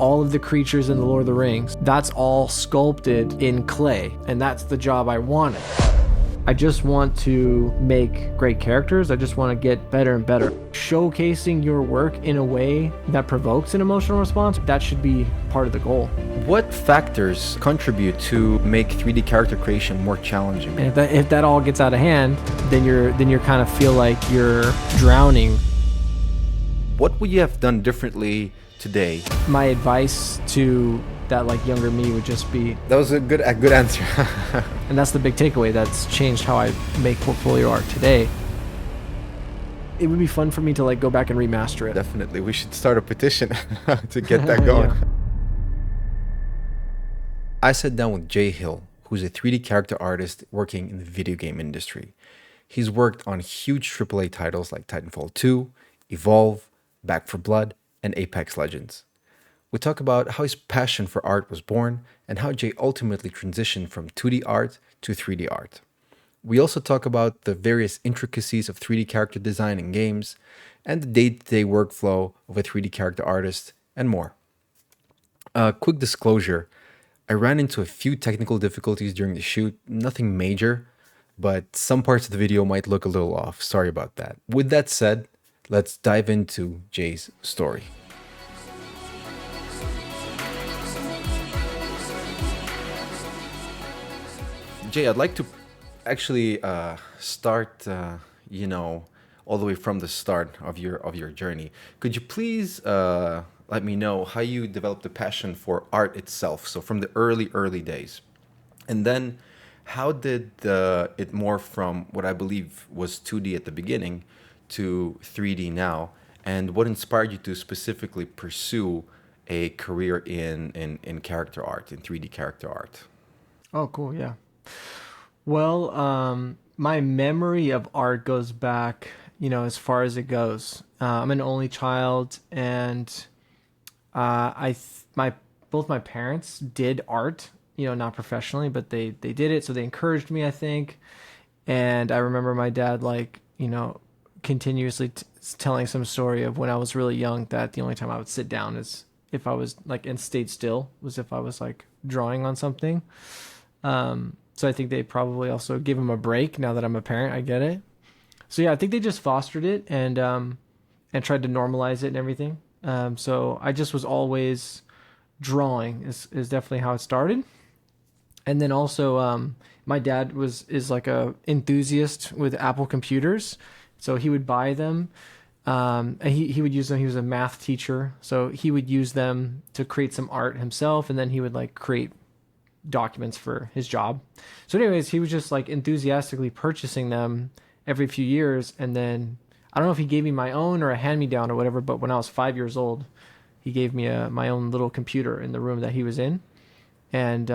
all of the creatures in the Lord of the Rings, that's all sculpted in clay, and that's the job I wanted. I just want to make great characters. I just want to get better and better. Showcasing your work in a way that provokes an emotional response, that should be part of the goal. What factors contribute to make 3D character creation more challenging? And if that all gets out of hand, then you're kind of feel like you're drowning. What would you have done differently today? My advice to that like younger me would just be, That was a good answer. and that's the big takeaway that's changed how I make portfolio art today. It would be fun for me to like go back and remaster it. Definitely, we should start a petition to get that going. Yeah. I sat down with Jay Hill, who's a 3D character artist working in the video game industry. He's worked on huge AAA titles like Titanfall 2, Evolve, Back 4 Blood, and Apex Legends. We talk about how his passion for art was born and how Jay ultimately transitioned from 2D art to 3D art. We also talk about the various intricacies of 3D character design in games and the day-to-day workflow of a 3D character artist and more. Quick disclosure, I ran into a few technical difficulties during the shoot, nothing major, but some parts of the video might look a little off. Sorry about that. With that said, let's dive into Jay's story. Jay, I'd like to actually start, all the way from the start of your journey. Could you please let me know how you developed a passion for art itself? So from the early days, and then how did it morph from what I believe was 2D at the beginning to 3D now, and what inspired you to specifically pursue a career in character art, in 3D character art? Oh, cool. Yeah. Well, my memory of art goes back, as far as it goes. I'm an only child, and both my parents did art, not professionally, but they did it, so they encouraged me, I think. And I remember my dad, continuously telling some story of when I was really young, that the only time I would sit down is if I was and stayed still, was if I was drawing on something. So I think they probably also give him a break now that I'm a parent. I get it. So yeah, I think they just fostered it and tried to normalize it and everything. So I just was always drawing is definitely how it started. And then also, my dad is like a enthusiast with Apple computers. So he would buy them, and he would use them. He was a math teacher. So he would use them to create some art himself. And then he would create documents for his job. So anyways, he was just enthusiastically purchasing them every few years. And then I don't know if he gave me my own or a hand-me-down or whatever, but when I was 5 years old, he gave me my own little computer in the room that he was in. And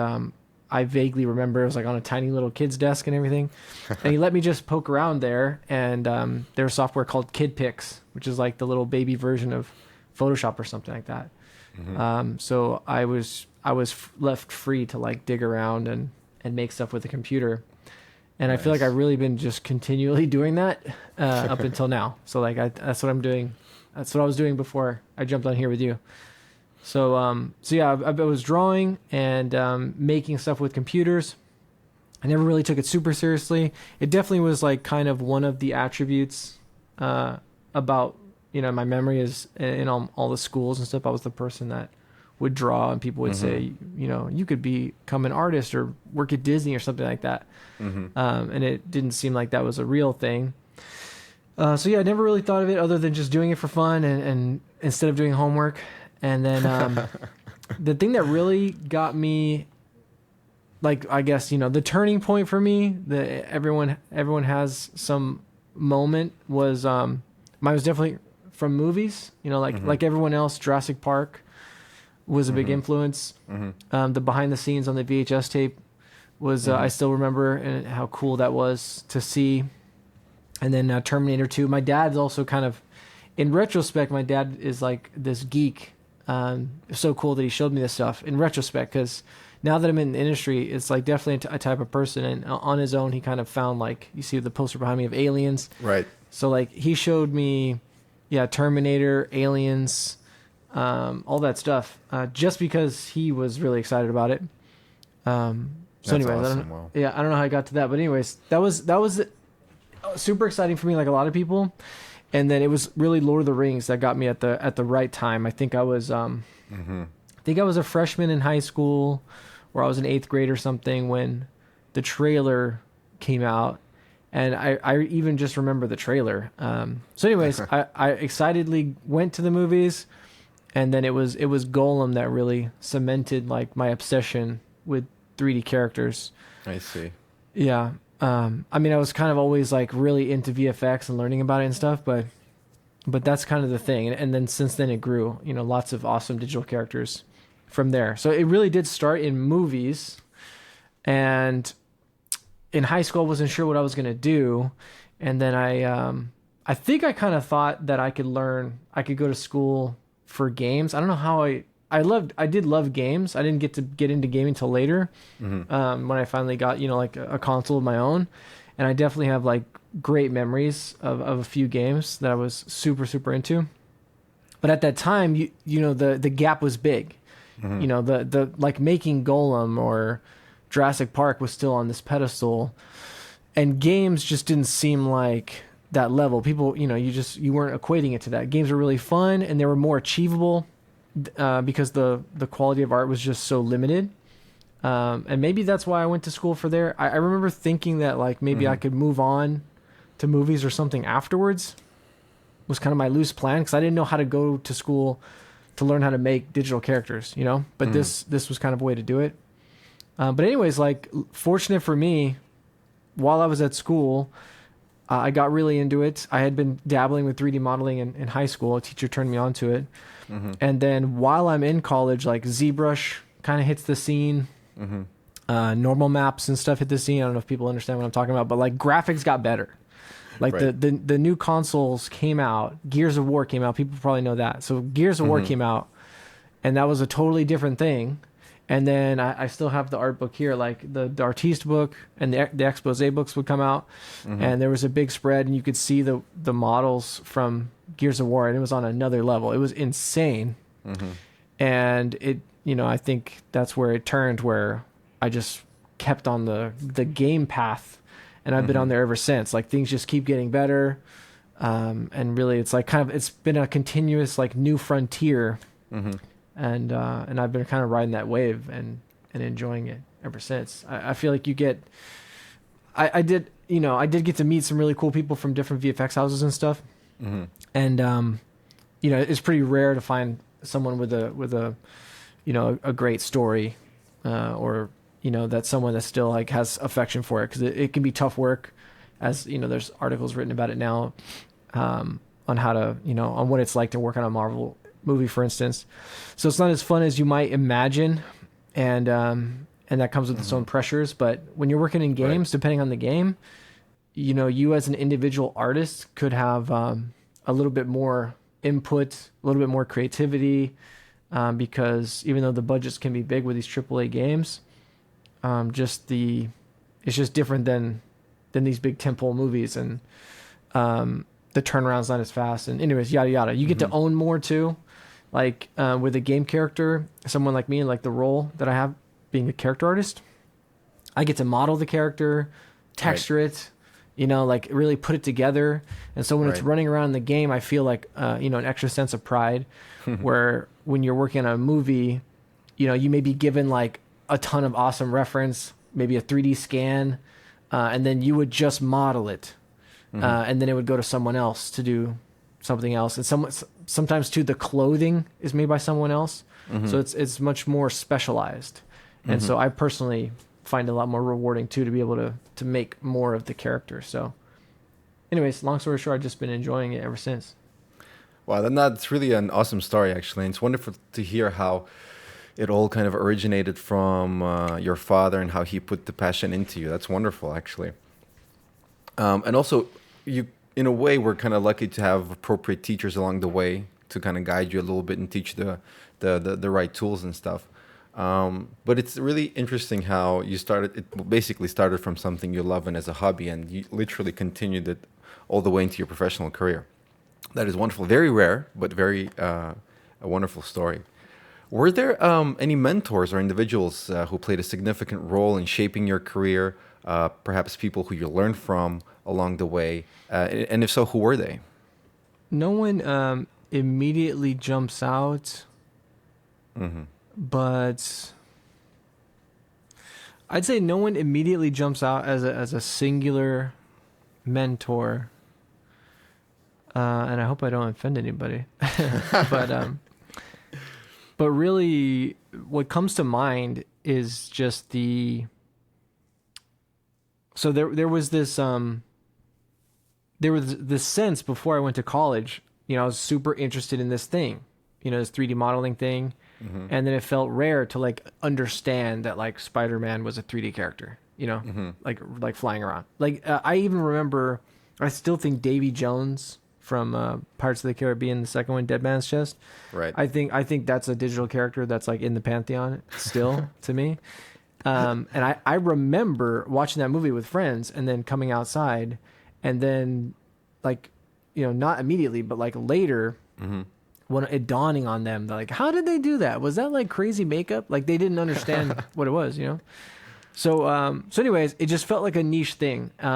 I vaguely remember it was on a tiny little kid's desk and everything. And he let me just poke around there. And there's software called KidPix, which is the little baby version of Photoshop or something like that. Mm-hmm. So I was left free to dig around and make stuff with the computer. And nice. I feel like I've really been just continually doing that up until now. So that's what I'm doing. That's what I was doing before I jumped on here with you. So yeah, I was drawing and making stuff with computers. I never really took it super seriously. It definitely was kind of one of the attributes about, my memory is in all the schools and stuff. I was the person that would draw, and people would say, you could become an artist or work at Disney or something like that. Mm-hmm. And it didn't seem like that was a real thing. So yeah, I never really thought of it other than just doing it for fun and instead of doing homework. And then the thing that really got me, I guess, the turning point for me, everyone has some moment, was mine was definitely from movies. Like everyone else, Jurassic Park was a big influence. Mm-hmm. The behind the scenes on the VHS tape was, I still remember, and how cool that was to see. And then Terminator 2. My dad's also kind of, in retrospect, my dad is this geek. So cool that he showed me this stuff in retrospect, because now that I'm in the industry, it's definitely a type of person. And on his own, he kind of found, you see the poster behind me of Aliens. Right. So he showed me, Terminator, Aliens, all that stuff, just because he was really excited about it. So That's anyways, I awesome. don't know. Wow. Yeah, I don't know how I got to that, but anyways, that was super exciting for me, like a lot of people. And then it was really Lord of the Rings that got me at the right time. I think I was a freshman in high school, or I was in eighth grade or something when the trailer came out, and I even just remember the trailer. So anyways, I excitedly went to the movies, and then it was Golem that really cemented like my obsession with 3D characters. I see. Yeah. I mean, I was kind of always like really into VFX and learning about it and stuff, but that's kind of the thing. And then since then it grew, lots of awesome digital characters from there. So it really did start in movies, and in high school I wasn't sure what I was going to do. And then I think I kind of thought that I could go to school for games. I don't know how I did love games. I didn't get into gaming till later, when I finally got, like a console of my own. And I definitely have like great memories of a few games that I was super, super into. But at that time, the gap was big. The like making Golem or Jurassic Park was still on this pedestal, and games just didn't seem like that level. People, you weren't equating it to that. Games were really fun and they were more achievable, because the quality of art was just so limited. And maybe that's why I went to school for there. I remember thinking that like maybe I could move on to movies or something afterwards. Was kind of my loose plan, because I didn't know how to go to school to learn how to make digital characters, But this was kind of a way to do it. But anyways, like fortunate for me, while I was at school, I got really into it. I had been dabbling with 3D modeling in high school. A teacher turned me on to it. And then while I'm in college, like ZBrush kind of hits the scene. Normal maps and stuff hit the scene. I don't know if people understand what I'm talking about, but like graphics got better. Like Right. the new consoles came out. Gears of War came out. People probably know that. So Gears of War came out, and that was a totally different thing. And then I still have the art book here, like the artiste book and the expose books would come out, and there was a big spread, and you could see the models from Gears of War, and it was on another level. It was insane, and it, I think that's where it turned, where I just kept on the game path, and I've been on there ever since. Like things just keep getting better, and really it's like it's been a continuous like new frontier. And I've been kind of riding that wave and enjoying it ever since. I feel like I did get to meet some really cool people from different VFX houses and stuff. And it's pretty rare to find someone with a great story, or that's someone that still like has affection for it, because it can be tough work, as there's articles written about it now, on how to on what it's like to work on a Marvel movie, for instance. So it's not as fun as you might imagine, and that comes with its own pressures. But when you're working in games, depending on the game, you as an individual artist could have a little bit more input, a little bit more creativity, because even though the budgets can be big with these AAA games, it's just different than these big tentpole movies, and the turnaround's not as fast. And anyways, yada yada. You get to own more too. Like with a game character, someone like me, like the role that I have being a character artist, I get to model the character, texture it, like really put it together. And so when it's running around in the game, I feel like, an extra sense of pride, where when you're working on a movie, you may be given like a ton of awesome reference, maybe a 3D scan, and then you would just model it. And then it would go to someone else to do something else. And sometimes too, the clothing is made by someone else. So it's much more specialized. And so I personally find it a lot more rewarding too, to be able to make more of the character. So anyways, long story short, I've just been enjoying it ever since. Wow, then that's really an awesome story, actually. And it's wonderful to hear how it all kind of originated from your father and how he put the passion into you. That's wonderful, actually. And also, you, in a way, we're kind of lucky to have appropriate teachers along the way to kind of guide you a little bit and teach the right tools and stuff. But it's really interesting how it basically started from something you love and as a hobby, and you literally continued it all the way into your professional career. That is wonderful. Very rare, but very A wonderful story. Were there any mentors or individuals who played a significant role in shaping your career? Perhaps people who you learned from along the way, and if so, who were they? No one immediately jumps out, but I'd say no one immediately jumps out as a singular mentor. And I hope I don't offend anybody. but but really, what comes to mind is just so there was this sense before I went to college. I was super interested in this thing, this 3D modeling thing. And then it felt rare to like understand that like Spider-Man was a 3D character, like flying around. Like I even remember, I still think Davy Jones from Pirates of the Caribbean, the second one, Dead Man's Chest. Right. I think that's a digital character that's like in the pantheon still to me. And I remember watching that movie with friends and then coming outside and then like, not immediately, but like later, when it dawning on them, they're like, how did they do that? Was that like crazy makeup? Like they didn't understand what it was, So anyways, it just felt like a niche thing. What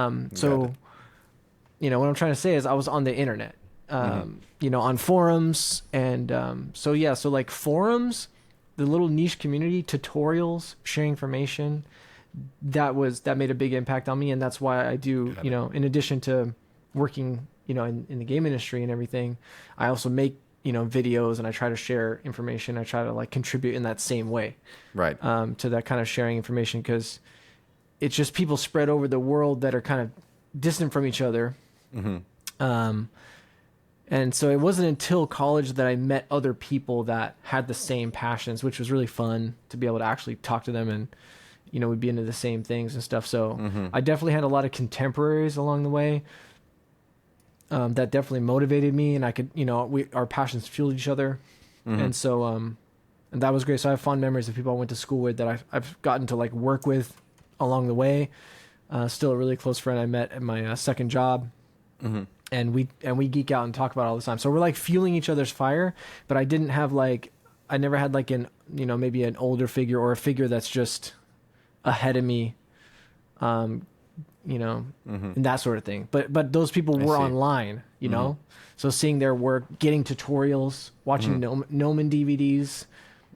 I'm trying to say is I was on the internet, on forums. And so like forums, the little niche community, tutorials, sharing information, that made a big impact on me. And that's why I do, in addition to working, in the game industry and everything, I also make, videos, and I try to share information. I try to like contribute in that same way, Right. To that kind of sharing information, because it's just people spread over the world that are kind of distant from each other. And so it wasn't until college that I met other people that had the same passions, which was really fun to be able to actually talk to them, and we'd be into the same things and stuff. So I definitely had a lot of contemporaries along the way. That definitely motivated me, and I could, our passions fueled each other. And so, and that was great. So I have fond memories of people I went to school with that I've gotten to like work with along the way. Still a really close friend I met at my second job. And we geek out and talk about it all the time. So we're like fueling each other's fire, but I never had like maybe an older figure or a figure that's just ahead of me. And that sort of thing. But those people were online, so seeing their work, getting tutorials, watching Gnomon DVDs,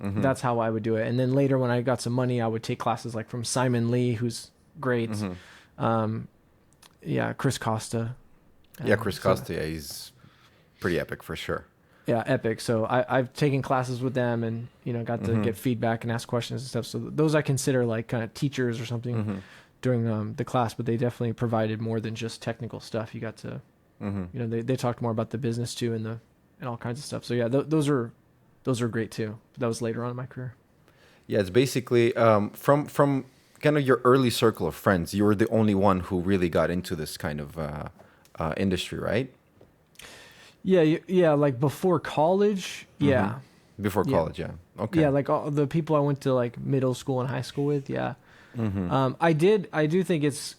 that's how I would do it. And then later when I got some money, I would take classes like from Simon Lee, who's great. Chris Costa. Chris Costa, he's pretty epic for sure. Yeah, epic. So I've taken classes with them and, got to get feedback and ask questions and stuff. So those I consider like kind of teachers or something during the class, but they definitely provided more than just technical stuff. You got to, they talked more about the business too and all kinds of stuff. So yeah, those are great too. That was later on in my career. Yeah, it's basically from kind of your early circle of friends, you were the only one who really got into this kind of industry, right? Yeah, like before college, yeah. Before college, yeah. Okay. Yeah, like all the people I went to like middle school and high school with, yeah. I do think it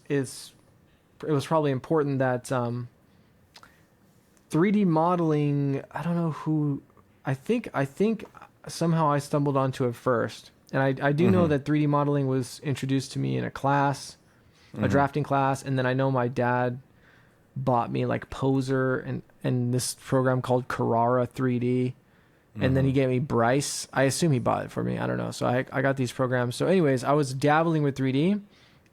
was probably important that 3D modeling, I don't know who, I think somehow I stumbled onto it first. And I do know that 3D modeling was introduced to me in a class, a drafting class, and then I know my dad bought me like Poser and this program called Carrara 3D. And then he gave me Bryce. I assume he bought it for me. I don't know. So I got these programs. So anyways, I was dabbling with 3D,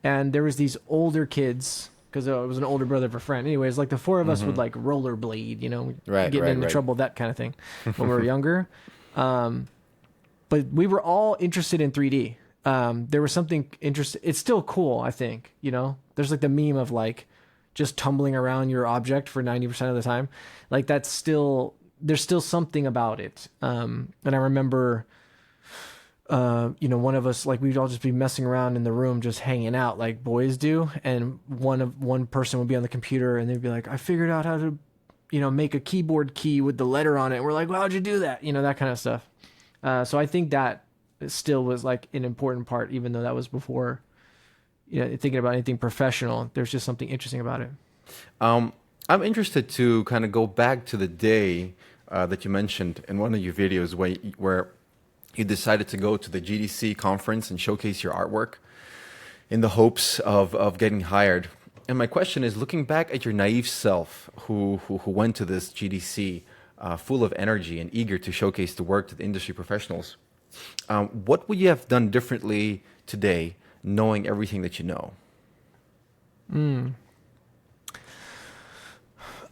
and there was these older kids, because it was an older brother of a friend. Anyways, like the four of us would like rollerblade, getting into trouble, that kind of thing when we were younger. But we were all interested in 3D. There was something interesting. It's still cool, I think. There's like the meme of like just tumbling around your object for 90% of the time. Like that's still... There's still something about it. And I remember, one of us, like we'd all just be messing around in the room, just hanging out like boys do. And one person would be on the computer and they'd be like, I figured out how to, make a keyboard key with the letter on it. And we're like, well, how'd you do that? That kind of stuff. So I think that still was like an important part, even though that was before, thinking about anything professional. There's just something interesting about it. I'm interested to kind of go back to the day that you mentioned in one of your videos where you decided to go to the GDC conference and showcase your artwork in the hopes of getting hired. And my question is, looking back at your naive self who went to this GDC full of energy and eager to showcase the work to the industry professionals, what would you have done differently today, knowing everything that you know?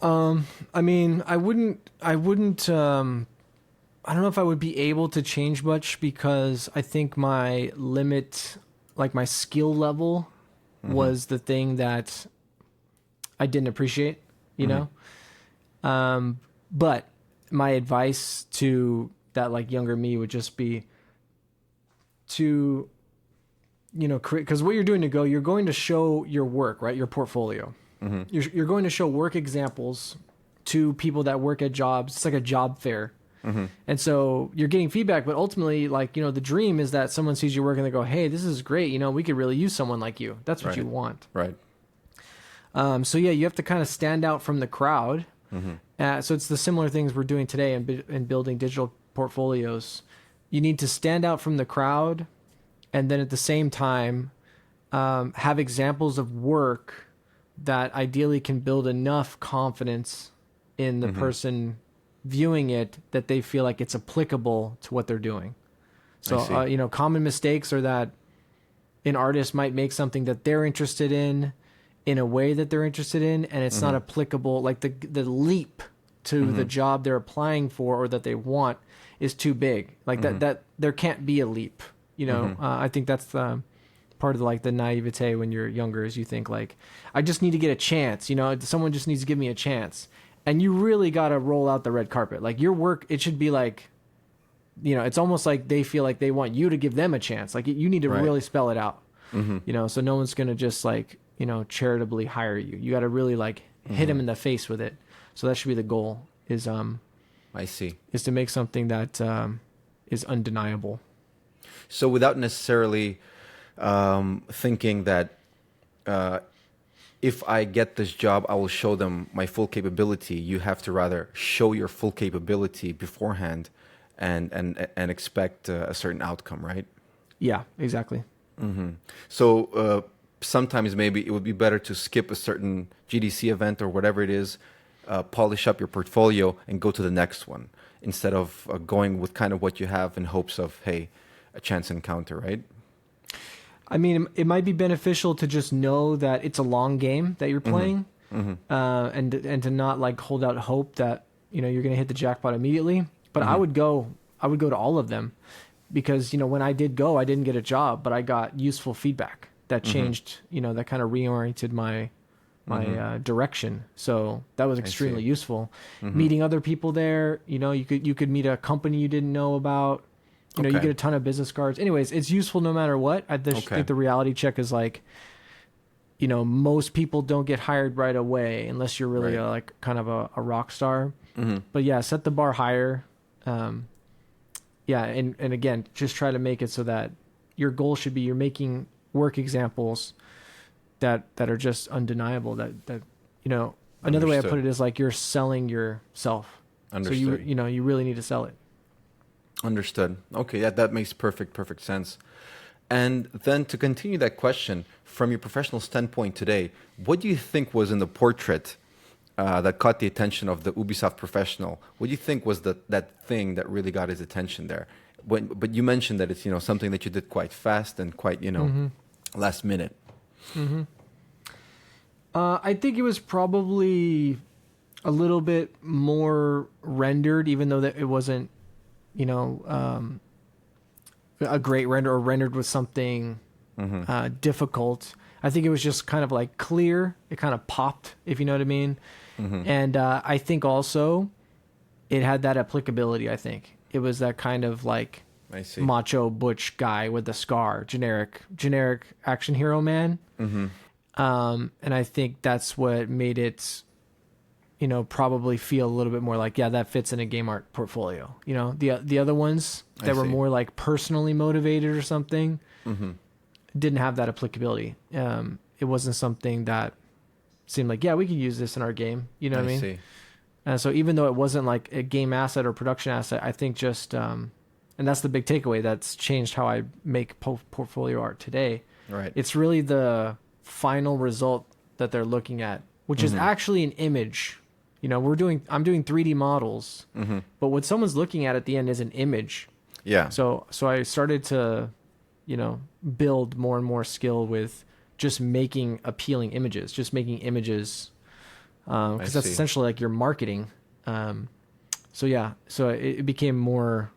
I mean, I wouldn't, I don't know if I would be able to change much because I think my limit, like my skill level, was the thing that I didn't appreciate, you know? But my advice to that like younger me would just be to, you know, create, because what you're doing you're going to show your work, right? Your portfolio. You're going to show work examples to people that work at jobs. It's like a job fair. And so you're getting feedback, but ultimately, like, you know, the dream is that someone sees your work and they go, hey, this is great. You know, we could really use someone like you. That's what you want. Right. So yeah, you have to kind of stand out from the crowd. So it's the similar things we're doing today in building digital portfolios. You need to stand out from the crowd, and then at the same time, have examples of work that ideally can build enough confidence in the person viewing it that they feel like it's applicable to what they're doing. So, you know, common mistakes are that an artist might make something that they're interested in a way that they're interested in, and it's not applicable. Like the leap to the job they're applying for or that they want is too big. Like that there can't be a leap, you know? I think that's the part of the naivete when you're younger, is you think like, I just need to get a chance, you know, someone just needs to give me a chance. And you really got to roll out the red carpet. Like your work, it should be like, you know, it's almost like they feel like they want you to give them a chance. Like you need to really spell it out, you know, so no one's going to just like, you know, charitably hire you. You got to really like hit them in the face with it. So that should be the goal is, is to make something that, is undeniable. So without necessarily, thinking that, if I get this job, I will show them my full capability. You have to rather show your full capability beforehand and expect a certain outcome, right? Yeah, exactly. So sometimes maybe it would be better to skip a certain GDC event or whatever it is, polish up your portfolio and go to the next one instead of going with kind of what you have in hopes of, hey, a chance encounter, right? I mean, it might be beneficial to just know that it's a long game that you're playing, and to not like hold out hope that, you know, you're going to hit the jackpot immediately. But I would go to all of them because, you know, when I did go, I didn't get a job, but I got useful feedback that changed, you know, that kind of reoriented my direction. So that was extremely useful. Meeting other people there, you know, you could meet a company you didn't know about. You know, you get a ton of business cards. Anyways, it's useful no matter what. I think the reality check is like, you know, most people don't get hired right away unless you're really like kind of a rock star. But yeah, set the bar higher. Yeah, and again, just try to make it so that your goal should be you're making work examples that are just undeniable. That you know, another way I put it is like you're selling yourself. Understood. So you really need to sell it. Understood. Okay, that makes perfect sense. And then to continue that question, from your professional standpoint today, what do you think was in the portrait that caught the attention of the Ubisoft professional? What do you think was that thing that really got his attention there? But you mentioned that it's, you know, something that you did quite fast and quite, you know, last minute. I think it was probably a little bit more rendered, even though that it wasn't, you know, a great render or rendered with something difficult. I think it was just kind of like clear. It kind of popped, if you know what I mean. And I think also it had that applicability. I think it was that kind of like macho butch guy with the scar, generic action hero man. And I think that's what made it, you know, probably feel a little bit more like, yeah, that fits in a game art portfolio. You know, the other ones that were more like personally motivated or something didn't have that applicability. It wasn't something that seemed like, yeah, we could use this in our game. You know what I mean? And so even though it wasn't like a game asset or production asset, I think just and that's the big takeaway that's changed how I make portfolio art today. Right. It's really the final result that they're looking at, which is actually an image. You know, I'm doing 3D models, but what someone's looking at the end is an image. Yeah. So I started to, you know, build more and more skill with just making appealing images, just making images, because that's essentially like your marketing. So it became more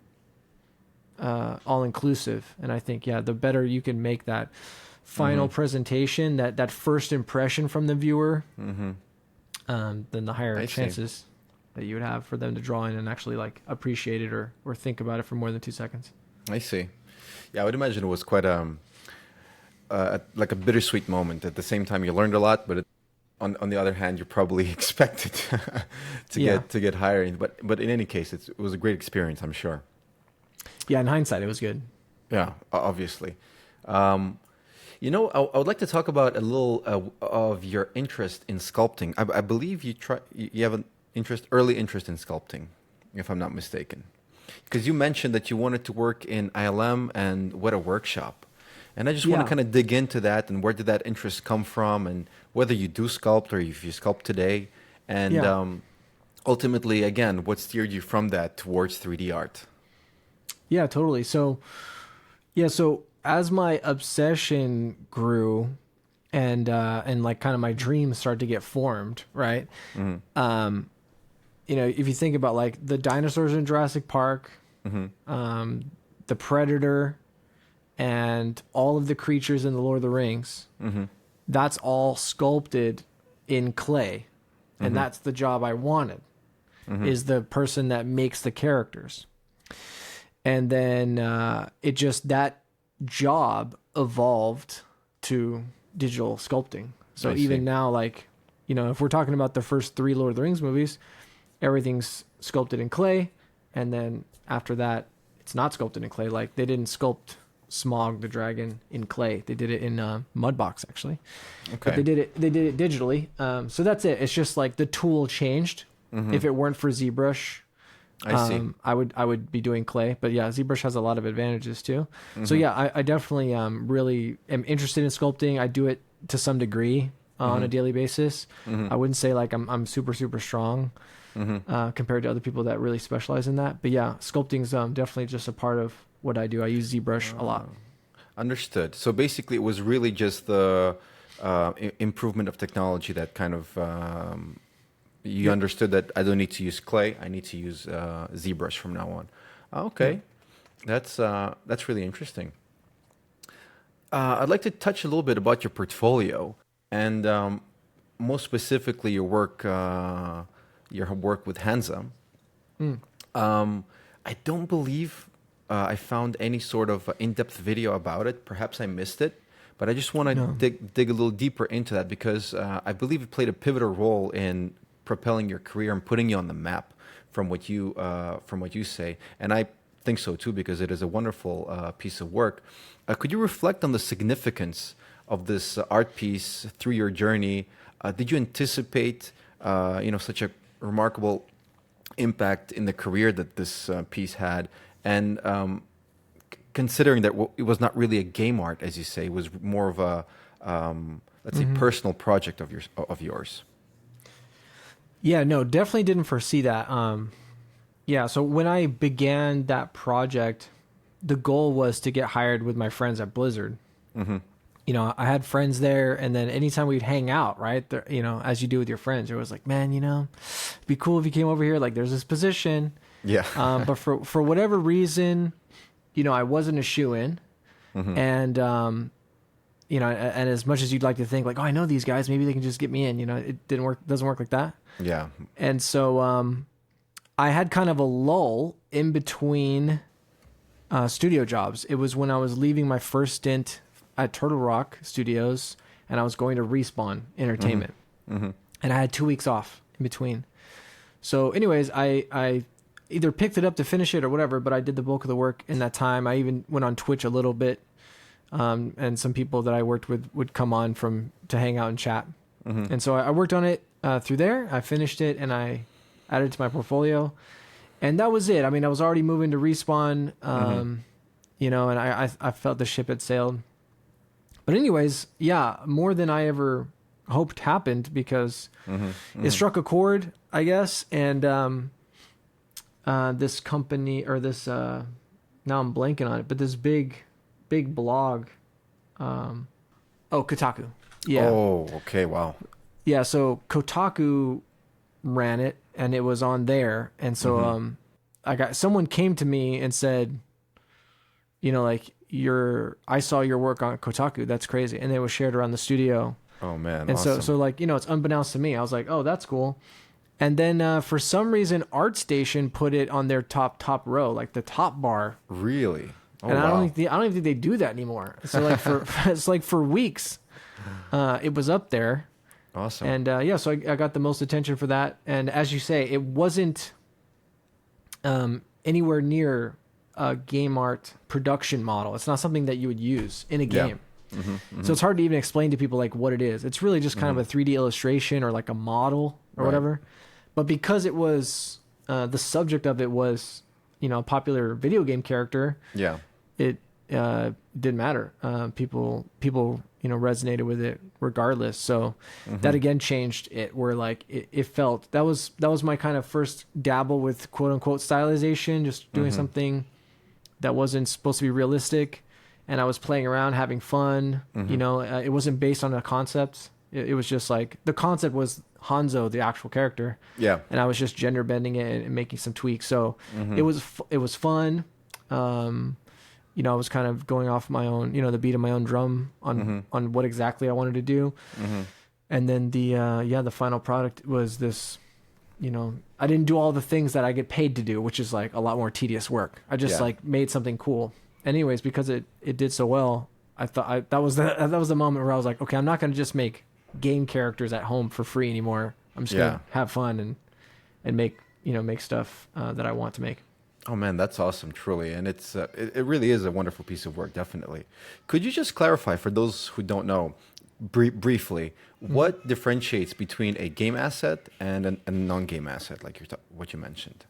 all inclusive, and I think the better you can make that final presentation, that first impression from the viewer, then the higher chances that you would have for them to draw in and actually like appreciate it or think about it for more than 2 seconds. I see. Yeah, I would imagine it was quite like a bittersweet moment. At the same time, you learned a lot, but on the other hand, you're probably expected to get hired. But in any case, it was a great experience, I'm sure. Yeah, in hindsight, it was good. Yeah, obviously. You know, I would like to talk about a little of your interest in sculpting. I believe you have an early interest in sculpting, if I'm not mistaken. Because you mentioned that you wanted to work in ILM and Weta Workshop. And I just want to kind of dig into that and where did that interest come from and whether you do sculpt or if you sculpt today. And ultimately, again, what steered you from that towards 3D art? Yeah, totally. So as my obsession grew and like kind of my dreams started to get formed, right? You know, if you think about like the dinosaurs in Jurassic Park, the Predator, and all of the creatures in the Lord of the Rings, that's all sculpted in clay. And that's the job I wanted, is the person that makes the characters. And then that job evolved to digital sculpting. So even now, like, you know, if we're talking about the first 3 Lord of the Rings movies, everything's sculpted in clay. And then after that, it's not sculpted in clay. Like they didn't sculpt Smog the dragon in clay. They did it in Mudbox actually. Okay. But they did it digitally. So that's it. It's just like the tool changed. If it weren't for ZBrush, I see. I would be doing clay, but yeah, ZBrush has a lot of advantages too. So yeah, I definitely really am interested in sculpting. I do it to some degree on a daily basis. I wouldn't say like I'm super strong compared to other people that really specialize in that. But yeah, sculpting's definitely just a part of what I do. I use ZBrush a lot. Understood. So basically, it was really just the improvement of technology that kind of you understood that I don't need to use clay. I need to use ZBrush from now on. Okay, that's really interesting. I'd like to touch a little bit about your portfolio and most specifically your work with Hanza. I don't believe I found any sort of in-depth video about it. Perhaps I missed it, but I just want to dig a little deeper into that because I believe it played a pivotal role in propelling your career and putting you on the map from what you say. And I think so too because it is a wonderful piece of work. Could you reflect on the significance of this art piece through your journey? Did you anticipate such a remarkable impact in the career that this piece had? And considering that it was not really a game art, as you say, it was more of a, let's say, personal project of yours. Yeah, no, definitely didn't foresee that. So when I began that project, the goal was to get hired with my friends at Blizzard. You know, I had friends there, and then anytime we'd hang out, right, there, you know, as you do with your friends, it was like, man, you know, it'd be cool if you came over here. Like, there's this position. Yeah. But for whatever reason, you know, I wasn't a shoo-in. And, you know, and as much as you'd like to think like, oh, I know these guys, maybe they can just get me in, you know, it doesn't work like that. Yeah. And so I had kind of a lull in between studio jobs. It was when I was leaving my first stint at Turtle Rock Studios and I was going to Respawn Entertainment. And I had 2 weeks off in between. So anyways, I either picked it up to finish it or whatever, but I did the bulk of the work in that time. I even went on Twitch a little bit. And some people that I worked with would come on to hang out and chat. And so I worked on it through there. I finished it and I added to my portfolio, and that was it. I mean, I was already moving to Respawn, you know, and I felt the ship had sailed. But anyways, yeah, more than I ever hoped happened, because it struck a chord, I guess, and this company, or this now I'm blanking on it, but this big blog, Kotaku. Yeah. Oh, okay. Wow. Yeah, so Kotaku ran it, and it was on there, and so someone came to me and said, you know, like, I saw your work on Kotaku. That's crazy. And it was shared around the studio. Oh man. And awesome. so like, you know, it's unbeknownst to me. I was like, oh, that's cool. And then for some reason, ArtStation put it on their top row, like the top bar. Really? Oh, And wow. I don't even think they do that anymore. So like it's like for weeks, it was up there. Awesome. And yeah, so I got the most attention for that. And as you say, it wasn't anywhere near a game art production model. It's not something that you would use in a game. So it's hard to even explain to people like what it is. It's really just kind of a 3D illustration or like a model or whatever. But because it was the subject of it was, you know, a popular video game character, Yeah. it didn't matter. People you know, resonated with it regardless. So that again changed it, where like it felt that was my kind of first dabble with quote unquote stylization, just doing something that wasn't supposed to be realistic, and I was playing around, having fun. You know, it wasn't based on a concept. It was just like the concept was Hanzo, the actual character. Yeah. And I was just gender bending it and making some tweaks. So it was fun. You know, I was kind of going off my own, you know, the beat of my own drum on what exactly I wanted to do. And then the final product was this, you know, I didn't do all the things that I get paid to do, which is like a lot more tedious work. I just like made something cool. Anyways, because it did so well, I thought that was the moment where I was like, okay, I'm not going to just make game characters at home for free anymore. I'm just going to have fun and make stuff that I want to make. Oh man, that's awesome, truly, and it really is a wonderful piece of work, definitely. Could you just clarify for those who don't know, briefly, what differentiates between a game asset and a non-game asset, like what you mentioned?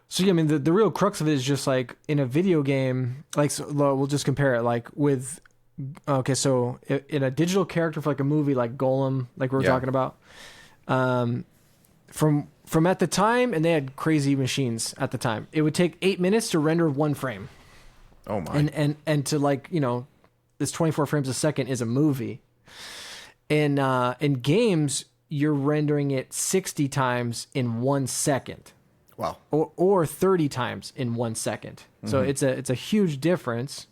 So yeah, I mean, the real crux of it is just like in a video game, like, so, we'll just compare it like with, okay, so in a digital character for like a movie like Golem, like we were talking about, from at the time, and they had crazy machines at the time, it would take 8 minutes to render one frame. Oh my. And to, like, you know, this 24 frames a second is a movie. In games, you're rendering it 60 times in 1 second. Wow. Or 30 times in 1 second. So it's a huge difference.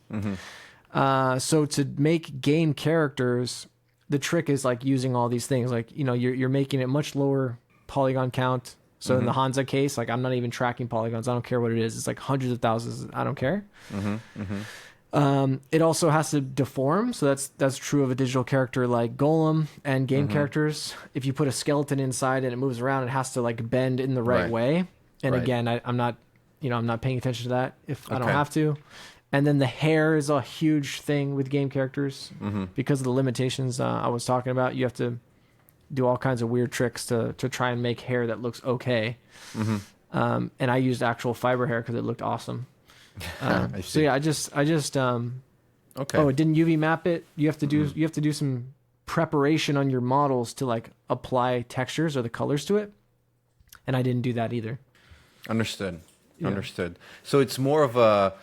So to make game characters, the trick is like using all these things. Like, you know, you're making it much lower polygon count. So in the Hanza case, like, I'm not even tracking polygons. I don't care what it is. It's like hundreds of thousands. I don't care. It also has to deform. So that's true of a digital character like Golem, and game characters. If you put a skeleton inside and it moves around, it has to like bend in the right way. And again, I'm not paying attention to that if I don't have to. And then the hair is a huge thing with game characters because of the limitations I was talking about. You have to do all kinds of weird tricks to try and make hair that looks okay. And I used actual fiber hair because it looked awesome. So yeah, I just okay. Oh, it didn't UV map it. You have to do some preparation on your models to like apply textures or the colors to it. And I didn't do that either. Understood. Yeah. Understood. So it's more of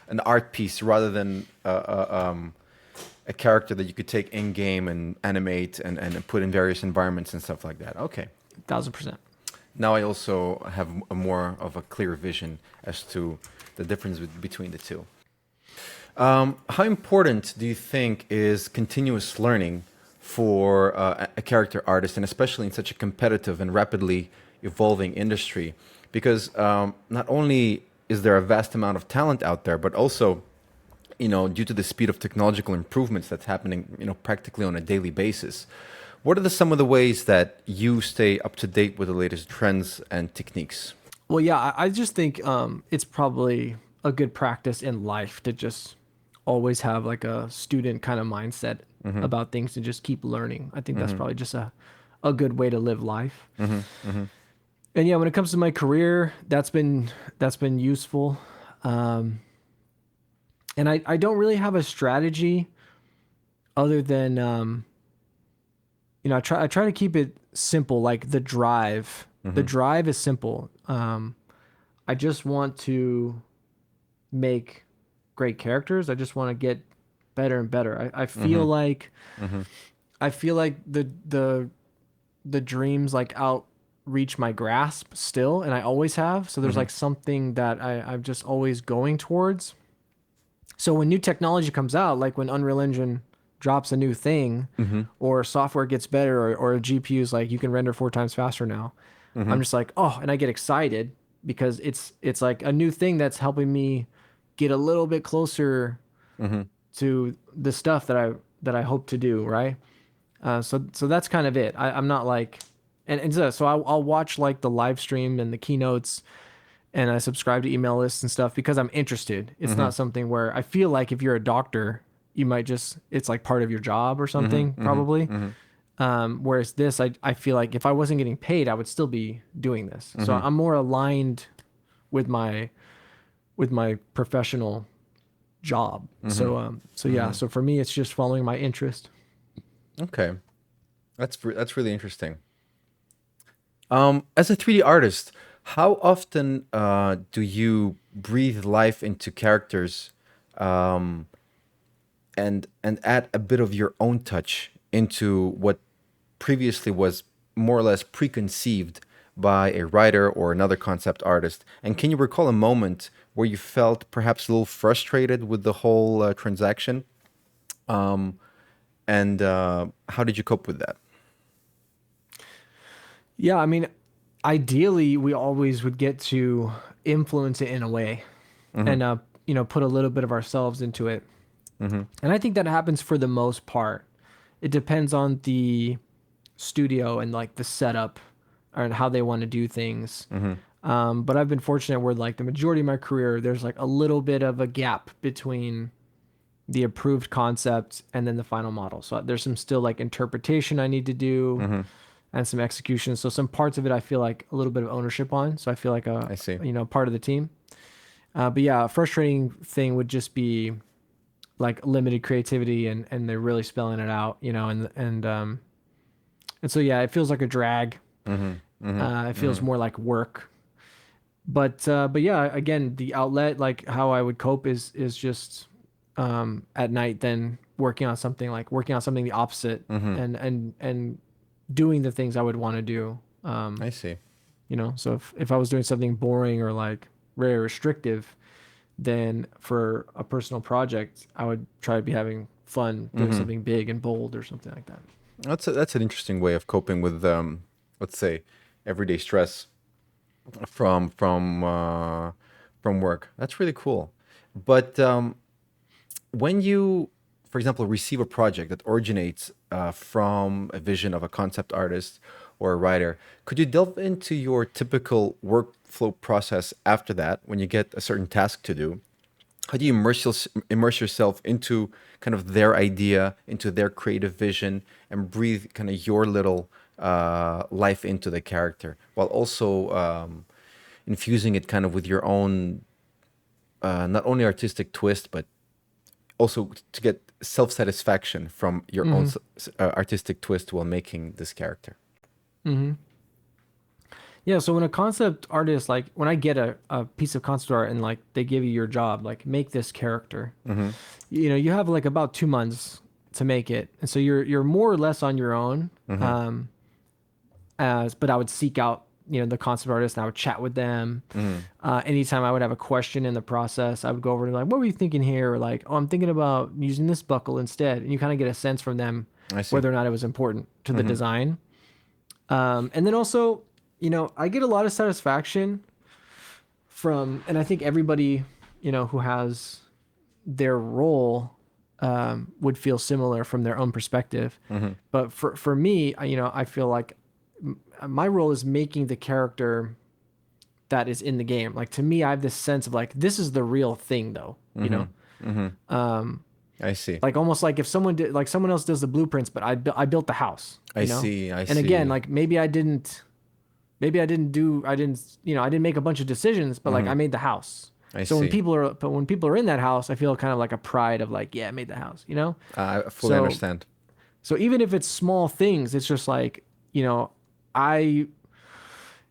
an art piece rather than a character that you could take in game and animate and put in various environments and stuff like that. Okay. 1000%. Now I also have more of a clear vision as to the difference between the two. How important do you think is continuous learning for a character artist, and especially in such a competitive and rapidly evolving industry? Because not only is there a vast amount of talent out there, but also, you know, due to the speed of technological improvements that's happening, you know, practically on a daily basis, what are some of the ways that you stay up to date with the latest trends and techniques? Well, yeah, I just think it's probably a good practice in life to just always have like a student kind of mindset about things and just keep learning. I think that's probably just a good way to live life. And yeah, when it comes to my career, that's been useful. Um, and I don't really have a strategy other than I try to keep it simple, like the drive. The Mm-hmm. drive is simple. I just want to make great characters. I just want to get better and better. Mm-hmm. Mm-hmm. I feel like the dreams like outreach my grasp still, and I always have. So there's Mm-hmm. like something that I'm just always going towards. So when new technology comes out, like when Unreal Engine drops a new thing, Mm-hmm. or software gets better, or a GPU is like you can render 4 times faster now, Mm-hmm. I'm just like, oh, and I get excited because it's like a new thing that's helping me get a little bit closer Mm-hmm. to the stuff that I hope to do, right? So that's kind of it. I'm not like, and so I'll watch like the live stream and the keynotes, and I subscribe to email lists and stuff because I'm interested. It's Mm-hmm. not something where I feel like if you're a doctor, you might just it's like part of your job or something Mm-hmm. probably. Mm-hmm. Whereas this, I feel like if I wasn't getting paid, I would still be doing this. So Mm-hmm. I'm more aligned with my professional job. Mm-hmm. So yeah. Mm-hmm. So for me, it's just following my interest. Okay, that's really interesting. As a 3D artist, how often do you breathe life into characters, um, and add a bit of your own touch into what previously was more or less preconceived by a writer or another concept artist? And can you recall a moment where you felt perhaps a little frustrated with the whole transaction? Um, and how did you cope with that? Yeah, I mean, ideally, we always would get to influence it in a way, Mm-hmm. and put a little bit of ourselves into it. Mm-hmm. And I think that happens for the most part. It depends on the studio and like the setup and how they want to do things. Mm-hmm. But I've been fortunate where like the majority of my career, there's like a little bit of a gap between the approved concept and then the final model. So there's some still like interpretation I need to do Mm-hmm. and some execution. So some parts of it I feel like a little bit of ownership on. So I feel like I see. part of the team. But yeah, a frustrating thing would just be like limited creativity and they're really spelling it out, and so yeah, it feels like a drag. Mm-hmm. Mm-hmm. It feels Mm-hmm. more like work. But yeah, again, the outlet, like how I would cope is just at night then working on something the opposite Mm-hmm. and doing the things I would want to do. I see. So if I was doing something boring or like very restrictive, then for a personal project, I would try to be having fun doing Mm-hmm. something big and bold or something like that. That's an interesting way of coping with let's say everyday stress from from uh, from work. That's really cool. But when you, for example, receive a project that originates from a vision of a concept artist or a writer, could you delve into your typical workflow process after that when you get a certain task to do? How do you immerse yourself into kind of their idea, into their creative vision, and breathe kind of your little life into the character, while also infusing it kind of with your own not only artistic twist, but also to get self satisfaction from your own Mm-hmm. artistic twist while making this character. Mm-hmm. Yeah, so when a concept artist, like when I get a piece of concept art and like they give you your job, like make this character, Mm-hmm. you have like about 2 months to make it. And so you're more or less on your own. Mm-hmm. But I would seek out, the concept artist and I would chat with them. Mm-hmm. Anytime I would have a question in the process, I would go over to like, what were you thinking here? Or like, oh, I'm thinking about using this buckle instead. And you kind of get a sense from them I see. whether or not it was important to the Mm-hmm. design. And then also, I get a lot of satisfaction from, and I think everybody, who has their role would feel similar from their own perspective. Mm-hmm. But for me, I feel like my role is making the character that is in the game. Like to me, I have this sense of like this is the real thing, though. Mm-hmm. Mm-hmm. I see. Like almost like if someone did, like someone else does the blueprints, but I built the house. I see. I And again, see. like maybe I didn't maybe I didn't make a bunch of decisions, but like I made the house. I So see. when people are in that house, I feel kind of like a pride of like, yeah, I made the house, you know? I fully So understand. so even if it's small things, it's just like, I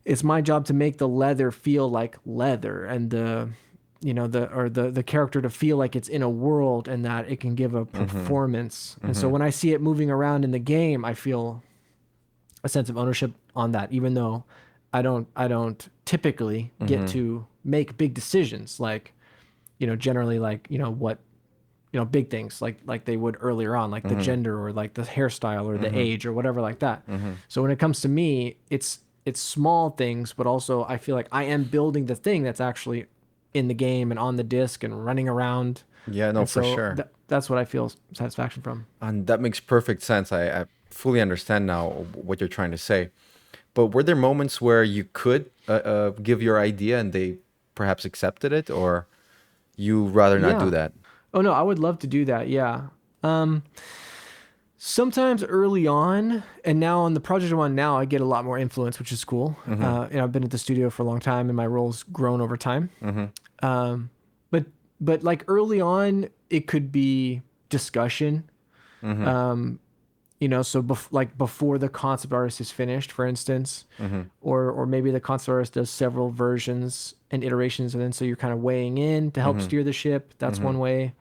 it's my job to make the leather feel like leather, and the character to feel like it's in a world and that it can give a Mm-hmm. performance. And so Mm-hmm. when I see it moving around in the game, I feel a sense of ownership on that, even though I don't typically get Mm-hmm. to make big decisions like, generally like, what, big things like they would earlier on, like the Mm-hmm. gender or like the hairstyle or the Mm-hmm. age or whatever like that. Mm-hmm. So when it comes to me, it's small things, but also I feel like I am building the thing that's actually in the game and on the disc and running around. Yeah, no, And for so sure. that's what I feel satisfaction from. And that makes perfect sense. I fully understand now what you're trying to say. But were there moments where you could give your idea and they perhaps accepted it, or you rather not do Yeah. that? Oh no, I would love to do that. Yeah. Um, Sometimes early on, and now on the project I'm on now, I get a lot more influence, which is cool. Mm-hmm. I've been at the studio for a long time, and my role's grown over time. Mm-hmm. Um, but like early on, it could be discussion. Mm-hmm. Um, so like before the concept artist is finished, for instance, Mm-hmm. or maybe the concept artist does several versions and iterations, and then so you're kind of weighing in to help Mm-hmm. steer the ship. That's Mm-hmm. one way.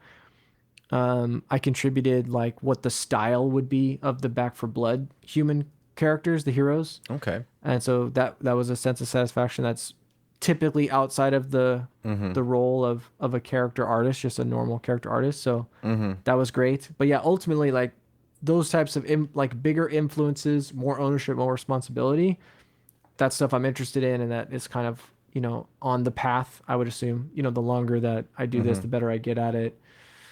I contributed like what the style would be of the Back for Blood human characters, the heroes, Okay. and so that was a sense of satisfaction that's typically outside of Mm-hmm. the role of a character artist, just a normal character artist. So Mm-hmm. that was great. But yeah, ultimately, like those types of like bigger influences, more ownership, more responsibility. That's stuff I'm interested in, and that is kind of on the path. I would assume the longer that I do this, Mm-hmm. the better I get at it.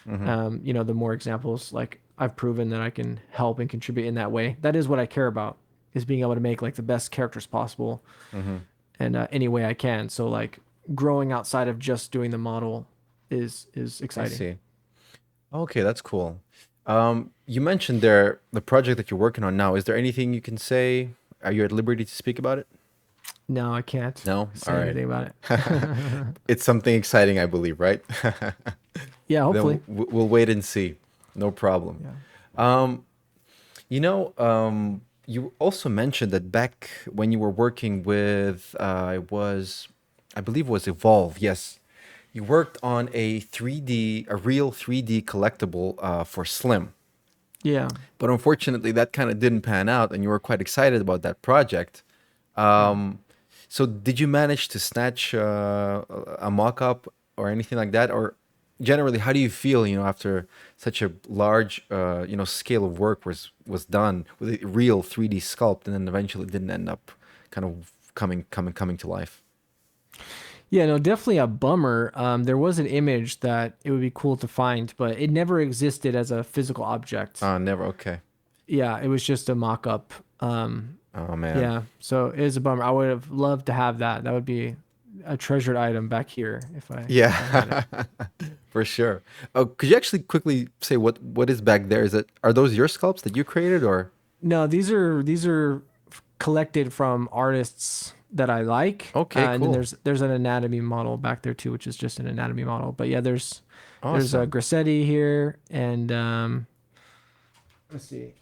Mm-hmm. The more examples like I've proven that I can help and contribute in that way. That is what I care about, is being able to make like the best characters possible Mm-hmm. and any way I can. So like growing outside of just doing the model is I exciting. see. Okay, that's cool. You mentioned there the project that you're working on now. Is there anything you can say? Are you at liberty to speak about it? No, I can't No? All say right. anything about it. It's something exciting, I believe, right? Yeah, Then hopefully. we'll wait and see. No problem. Yeah. Um, you also mentioned that back when you were working with, I believe it was Evolve. Yes, you worked on a real 3D collectible for Slim. Yeah. But unfortunately, that kind of didn't pan out, and you were quite excited about that project. Yeah. So, did you manage to snatch a mock-up or anything like that, or generally, how do you feel? After such a large, scale of work was done with a real 3D sculpt, and then eventually didn't end up kind of coming to life. Yeah, no, definitely a bummer. There was an image that it would be cool to find, but it never existed as a physical object. Never. Okay. Yeah, it was just a mock-up. Oh man. Yeah, so it is a bummer. I would have loved to have that. That would be a treasured item back here if I had it. Yeah, for sure. Oh, could you actually quickly say what is back there? Are those your sculpts that you created, or? No, these are collected from artists that I like, Okay, and then cool. there's an anatomy model back there too, which is just an anatomy model. But yeah, there's a Awesome. Grassetti here, and let's see,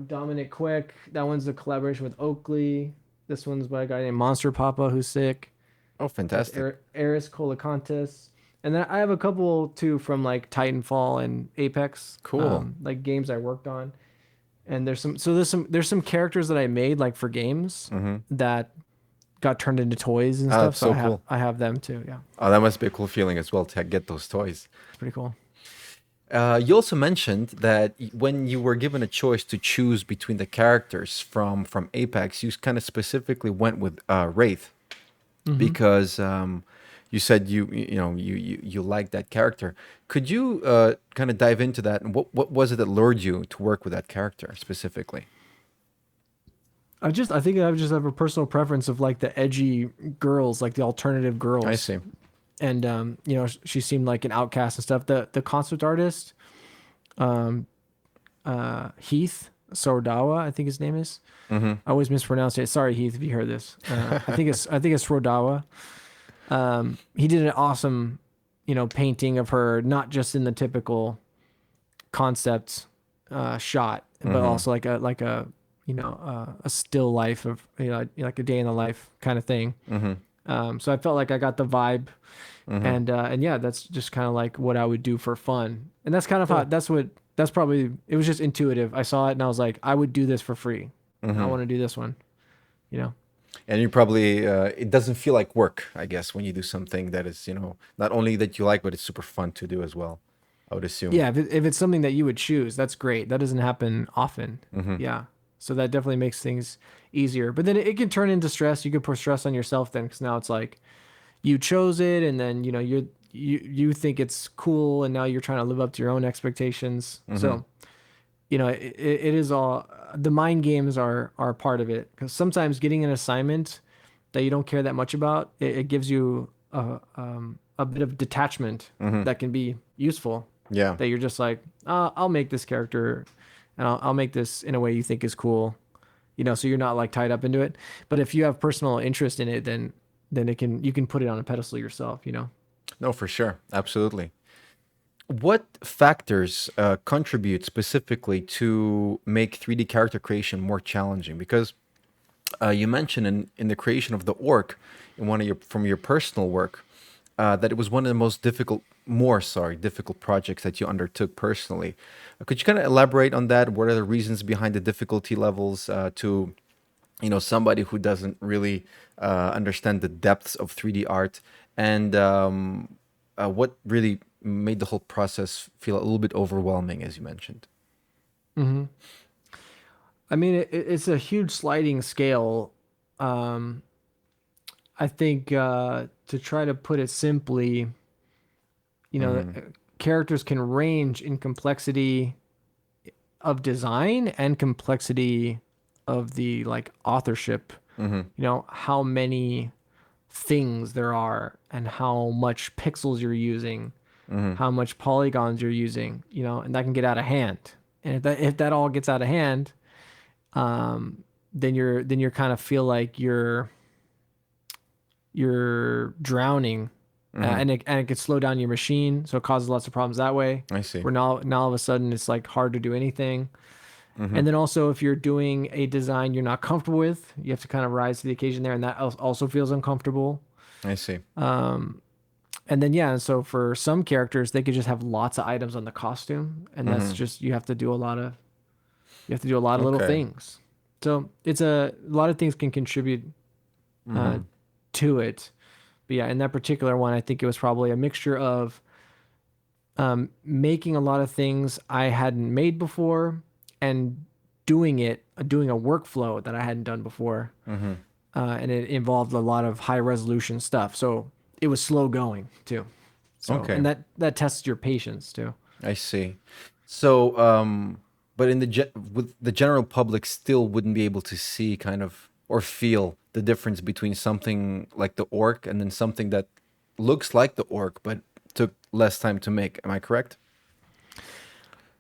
Dominic Quick. That one's a collaboration with Oakley. This one's by a guy named Monster Papa, who's sick. Oh, That's fantastic. Eris Colacantis. And then I have a couple too from like Titanfall and Apex, Cool. like games I worked on. And there's some characters that I made like for games Mm-hmm. that got turned into toys and Ah, stuff. that's So so cool. I have them too. Yeah, Oh, that must be a cool feeling as well to get those toys. it's pretty cool. You also mentioned that when you were given a choice to choose between the characters from Apex, you kind of specifically went with Wraith Hmm. because you said you liked that character. Could you kind of dive into that, and what was it that lured you to work with that character specifically? I think I just have a personal preference of like the edgy girls, like the alternative I girls. see. And she seemed like an outcast and stuff. The concept artist, Heath, Sordawa, I think his name is. Mm-hmm. I always mispronounce it. Sorry, Heath, if you heard this. I think it's Rodawa. He did an awesome, painting of her, not just in the typical concept shot, but Mm-hmm. also a still life of like a day in the life kind of thing. Mm-hmm. So I felt like I got the vibe, Mm-hmm. and yeah, that's just kind of like what I would do for fun, and that's kind of how Cool. that's probably it was just intuitive. I saw it and I was like, I would do this for free. I Mm-hmm. want to do this one, you know. And you probably it doesn't feel like work, I guess, when you do something that is, not only that you like, but it's super fun to do as well. I would assume. Yeah, if it's something that you would choose, that's great. That doesn't happen often. Mm-hmm. Yeah. So that definitely makes things easier. But then it can turn into stress. You could put stress on yourself then, because now it's like you chose it, and then you think it's cool, and now you're trying to live up to your own expectations. Mm-hmm. So it is all the mind games are part of it, because sometimes getting an assignment that you don't care that much about, it gives you a bit of detachment Mm-hmm. that can be useful, Yeah. that you're just like, I'll make this character, and I'll make this in a way you think is cool, so you're not like tied up into it. But if you have personal interest in it, then you can put it on a pedestal yourself. No, for sure. Absolutely. What factors contribute specifically to make 3D character creation more challenging? Because you mentioned in the creation of the orc in one of your from your personal work that it was one of the most difficult projects that you undertook personally. Could you kind of elaborate on that? What are the reasons behind the difficulty levels to somebody who doesn't really understand the depths of 3D art, and what really made the whole process feel a little bit overwhelming, as you mentioned? Hmm. I mean, it's a huge sliding scale. um I think, to try to put it simply, Mm-hmm. characters can range in complexity of design and complexity of the like authorship. Mm-hmm. How many things there are, and how much pixels you're using, Mm-hmm. how much polygons you're using, and that can get out of hand. And if that all gets out of hand, then you're kind of feel like you're drowning, Mm-hmm. and it could slow down your machine, so it causes lots of problems that way. I see. Where now all of a sudden it's like hard to do anything. Mm-hmm. And then also, if you're doing a design you're not comfortable with, you have to kind of rise to the occasion there, and that also feels uncomfortable. I see. And then yeah, so for some characters, they could just have lots of items on the costume, and that's Mm-hmm. just you have to do a lot of little Okay. things. So it's a lot of things can contribute uh, Mm-hmm. to it. But yeah, in that particular one, I think it was probably a mixture of making a lot of things I hadn't made before, and doing a workflow that I hadn't done before. Mm-hmm. And it involved a lot of high resolution stuff. So it was slow going too. So, Okay. and that tests your patience too. I see. So, but with the general public still wouldn't be able to see kind of or feel the difference between something like the orc and then something that looks like the orc but took less time to make. Am I correct?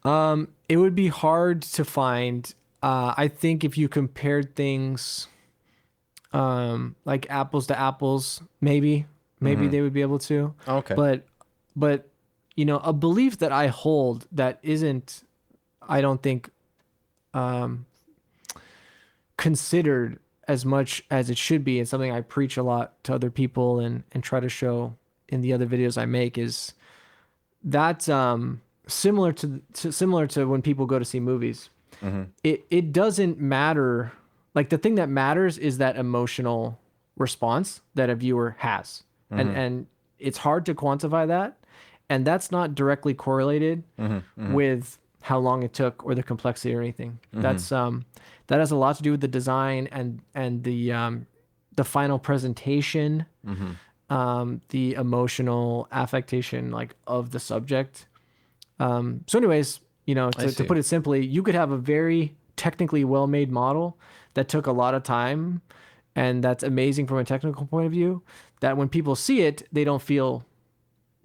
It would be hard to find. I think if you compared things, like apples to apples, maybe Mm-hmm. they would be able to. Okay. But but a belief that I hold that isn't, I don't think, considered as much as it should be, and something I preach a lot to other people, and try to show in the other videos I make, is that, similar to when people go to see movies. Mm-hmm. It doesn't matter. Like, the thing that matters is that emotional response that a viewer has, and Mm-hmm. and it's hard to quantify that, and that's not directly correlated Mm-hmm. Mm-hmm. with how long it took or the complexity or anything. Mm-hmm. That has a lot to do with the design, and the final presentation, Mm-hmm. the emotional affectation, like, of the subject. So anyways, I to see. put it simply, you could have a very technically well-made model that took a lot of time, and that's amazing from a technical point of view, that when people see it, they don't feel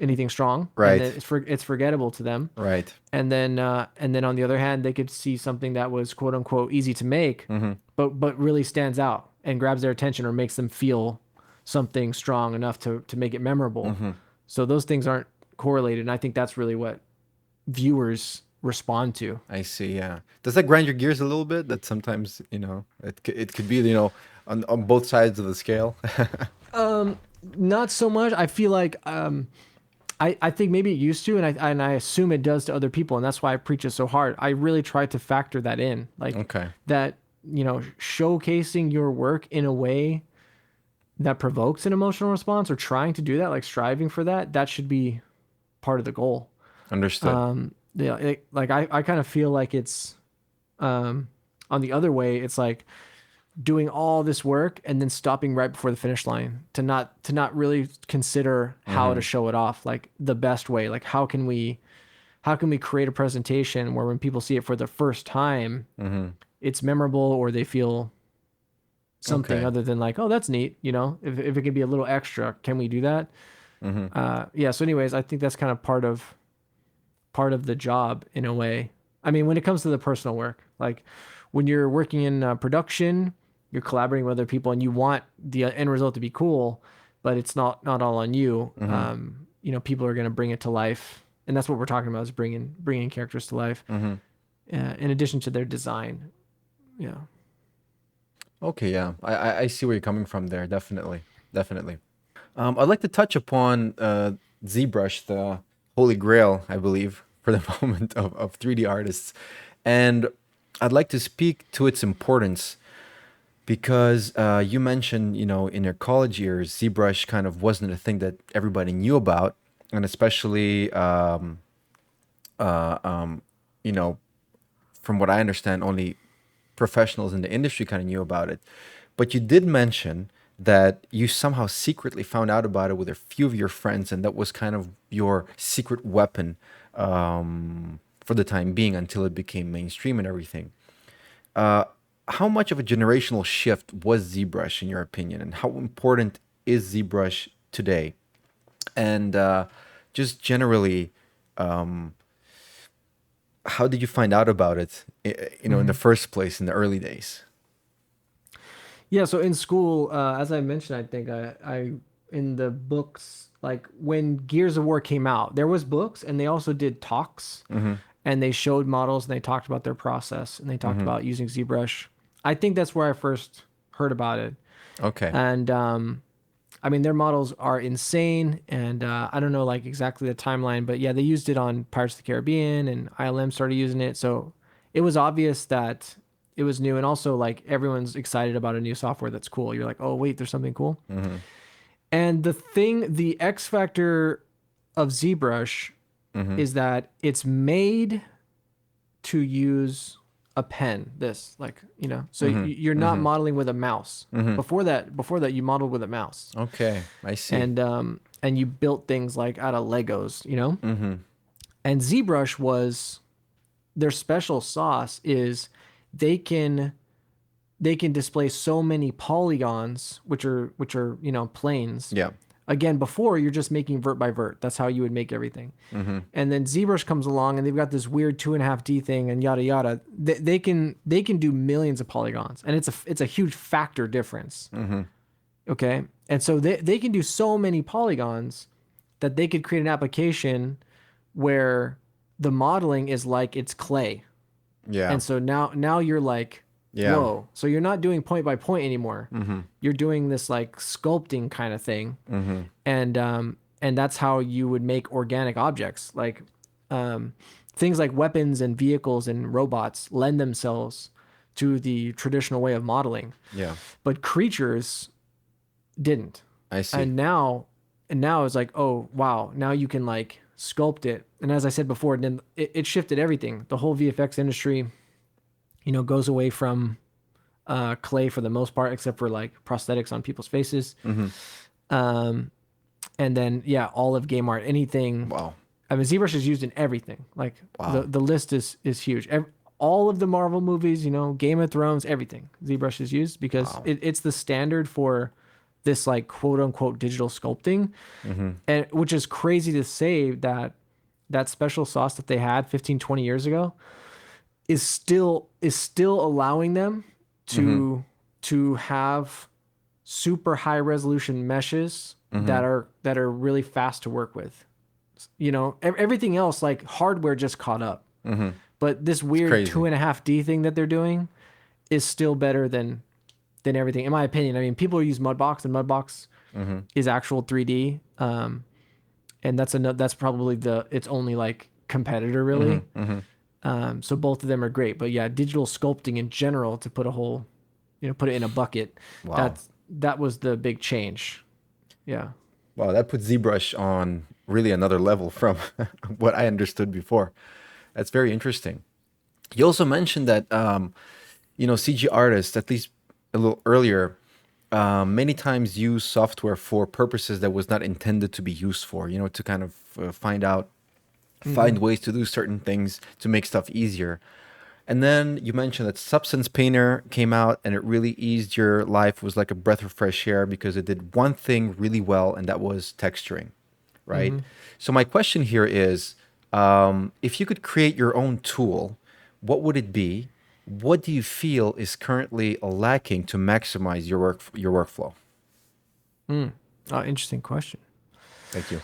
anything strong, and then Right. it's forgettable to them. Right. And then on the other hand, they could see something that was quote unquote easy to make, Mm-hmm. but really stands out and grabs their attention or makes them feel something strong enough to make it memorable. Mm-hmm. So those things aren't correlated, and I think that's really what viewers respond to. I see. Yeah. Does that grind your gears a little bit? That sometimes, it could be, on both sides of the scale. Not so much. I feel like I think maybe it used to, and I assume it does to other people, and that's why I preach it so hard. I really try to factor that in, like Okay. that, showcasing your work in a way that provokes an emotional response, or trying to do that, like striving for that, that should be part of the goal. Understood. Yeah, like I kind of feel like it's on the other way, it's like doing all this work and then stopping right before the finish line to not really consider how to show it off, like the best way. Like how can we create a presentation where when people see it for the first time, it's memorable, or they feel something Okay. other than like, oh, that's neat. If it can be a little extra, can we do that? Yeah. So anyways, I think that's kind of part of the job in a way. I mean, when it comes to the personal work, like when you're working in production, you're collaborating with other people and you want the end result to be cool, but it's not all on you. People are going to bring it to life. And that's what we're talking about, is bringing characters to life, in addition to their design. Yeah. Okay. Yeah. I see where you're coming from there. Definitely. Definitely. I'd like to touch upon ZBrush, the holy grail, I believe, for the moment of 3D artists. And I'd like to speak to its importance because you mentioned, in your college years, ZBrush kind of wasn't a thing that everybody knew about. And especially, uh, um, you know, from what I understand, only professionals in the industry kind of knew about it. But you did mention that you somehow secretly found out about it with a few of your friends, and that was kind of your secret weapon for the time being until it became mainstream and everything. Uh, how much of a generational shift was ZBrush in your opinion, and how important is ZBrush today? And just generally, um, how did you find out about it? In the first place in the early days. Yeah, so in school, as I mentioned, I think I in the books, like when Gears of War came out, there was books and they also did talks, Mm-hmm. and they showed models and they talked about their process and they talked Mm-hmm. about using ZBrush. I think that's where I first heard about it. Okay. And I mean, their models are insane, and I don't know like exactly the timeline, but yeah, they used it on Pirates of the Caribbean, and ILM started using it, so it was obvious that it was new, and also like everyone's excited about a new software that's cool. You're like, oh wait, there's something cool. Mm-hmm. And the X factor of ZBrush Mm-hmm. is that it's made to use a pen. This like so Mm-hmm. you're not Mm-hmm. modeling with a mouse. Mm-hmm. Before that, you modeled with a mouse, Okay, I see. and you built things like out of Legos. Mm-hmm. And ZBrush was their special sauce is they can they can display so many polygons, which are planes. Yeah. Again, before you're just making vert by vert. That's how you would make everything. Mm-hmm. And then ZBrush comes along and they've got this weird 2.5D thing and yada yada. They can do millions of polygons, and it's a huge factor difference. Mm-hmm. Okay, and so they can do so many polygons that they could create an application where the modeling is like it's clay. Yeah. And so now you're like, Yeah. whoa. So you're not doing point by point anymore. Mm-hmm. You're doing this like sculpting kind of thing. Mm-hmm. And that's how you would make organic objects. Like things like weapons and vehicles and robots lend themselves to the traditional way of modeling. Yeah. But creatures didn't. I see. And now it's like, oh wow, now you can like sculpt it. And as I said before, then it shifted everything. The whole VFX industry, goes away from clay for the most part, except for like prosthetics on people's faces. Mm-hmm. And then yeah, all of game art, anything. Wow. I mean, ZBrush is used in everything. Like Wow. the list is huge. All of the Marvel movies, Game of Thrones, everything ZBrush is used because Wow. it's the standard for this like quote unquote digital sculpting, and which is crazy to say that that special sauce that they had 15, 20 years ago is still allowing them to have super high resolution meshes that are really fast to work with. You know, everything else like hardware just caught up, but this weird Crazy. 2.5D thing that they're doing is still better than everything, in my opinion. I mean, people use Mudbox, and Mudbox is actual 3D, and that's probably its only like competitor really. So both of them are great, but yeah, digital sculpting in general, to put a whole, put it in a bucket. Wow. That was the big change. Yeah. Wow, that puts ZBrush on really another level from what I understood before. That's very interesting. You also mentioned that CG artists, at least a little earlier, many times use software for purposes that was not intended to be used for. To kind of find ways to do certain things to make stuff easier. And then you mentioned that Substance Painter came out and it really eased your life. It was like a breath of fresh air because it did one thing really well, and that was texturing, right? So my question here is, if you could create your own tool, what would it be? What do you feel is currently lacking to maximize your workflow? Interesting question. Thank you.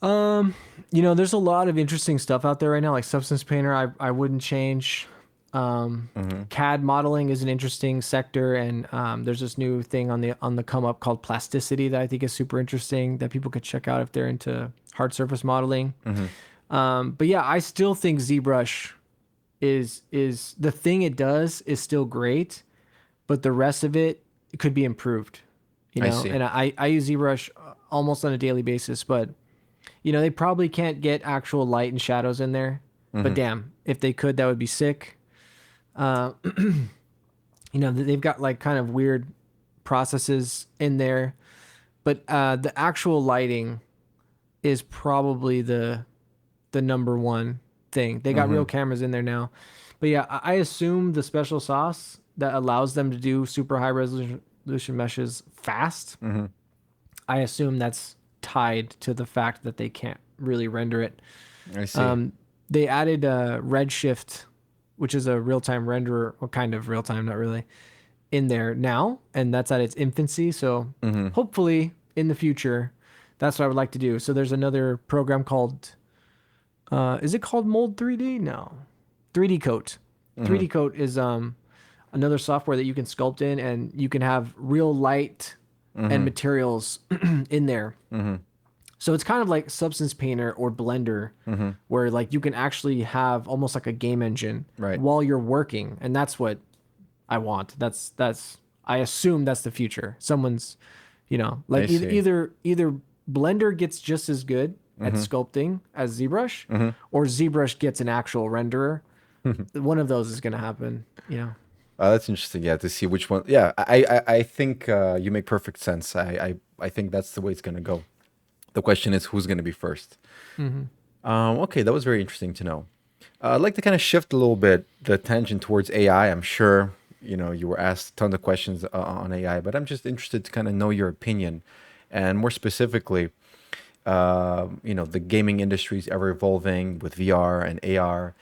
There's a lot of interesting stuff out there right now, like Substance Painter. I wouldn't change. CAD modeling is an interesting sector, and there's this new thing on the come up called plasticity that I think is super interesting that people could check out if they're into hard surface modeling. But yeah, I still think ZBrush is the thing it does is still great, but the rest of it could be improved. I see. And I use ZBrush almost on a daily basis, but they probably can't get actual light and shadows in there. But damn, if they could, that would be sick. They've got like kind of weird processes in there, but the actual lighting is probably the number one thing. They got real cameras in there now. But yeah, I assume the special sauce that allows them to do super high resolution meshes fast, I assume that's tied to the fact that they can't really render it. I see. They added Redshift, which is a real-time renderer, or kind of real-time, not really, in there now, and that's at its infancy. So hopefully in the future, that's what I would like to do. So there's another program called, is it called Mold 3D? No, 3D Coat. 3D Coat is another software that you can sculpt in, and you can have real light and materials in there. So it's kind of like Substance Painter or Blender, where like you can actually have almost like a game engine while you're working, and that's what I want. That's I assume that's the future. Someone's, like either Blender gets just as good at sculpting as ZBrush, or ZBrush gets an actual renderer. One of those is going to happen. That's interesting. Yeah, to see which one. Yeah, I think you make perfect sense. I think that's the way it's going to go. The question is who's going to be first. Okay, that was very interesting to know. I'd like to kind of shift a little bit the tangent towards AI. I'm sure you were asked a ton of questions on AI, but I'm just interested to kind of know your opinion, and more specifically, the gaming industry is ever evolving with VR and AR.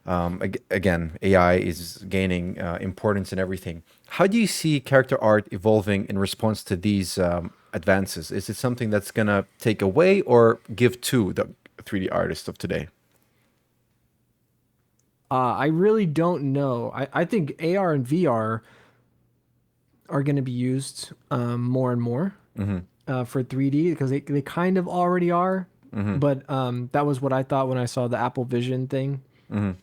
Again, AI is gaining importance in everything. How do you see character art evolving in response to these advances? Is it something that's going to take away or give to the 3D artists of today? I really don't know. I think AR and VR are going to be used more and more for 3D, because they kind of already are. But that was what I thought when I saw the Apple Vision thing.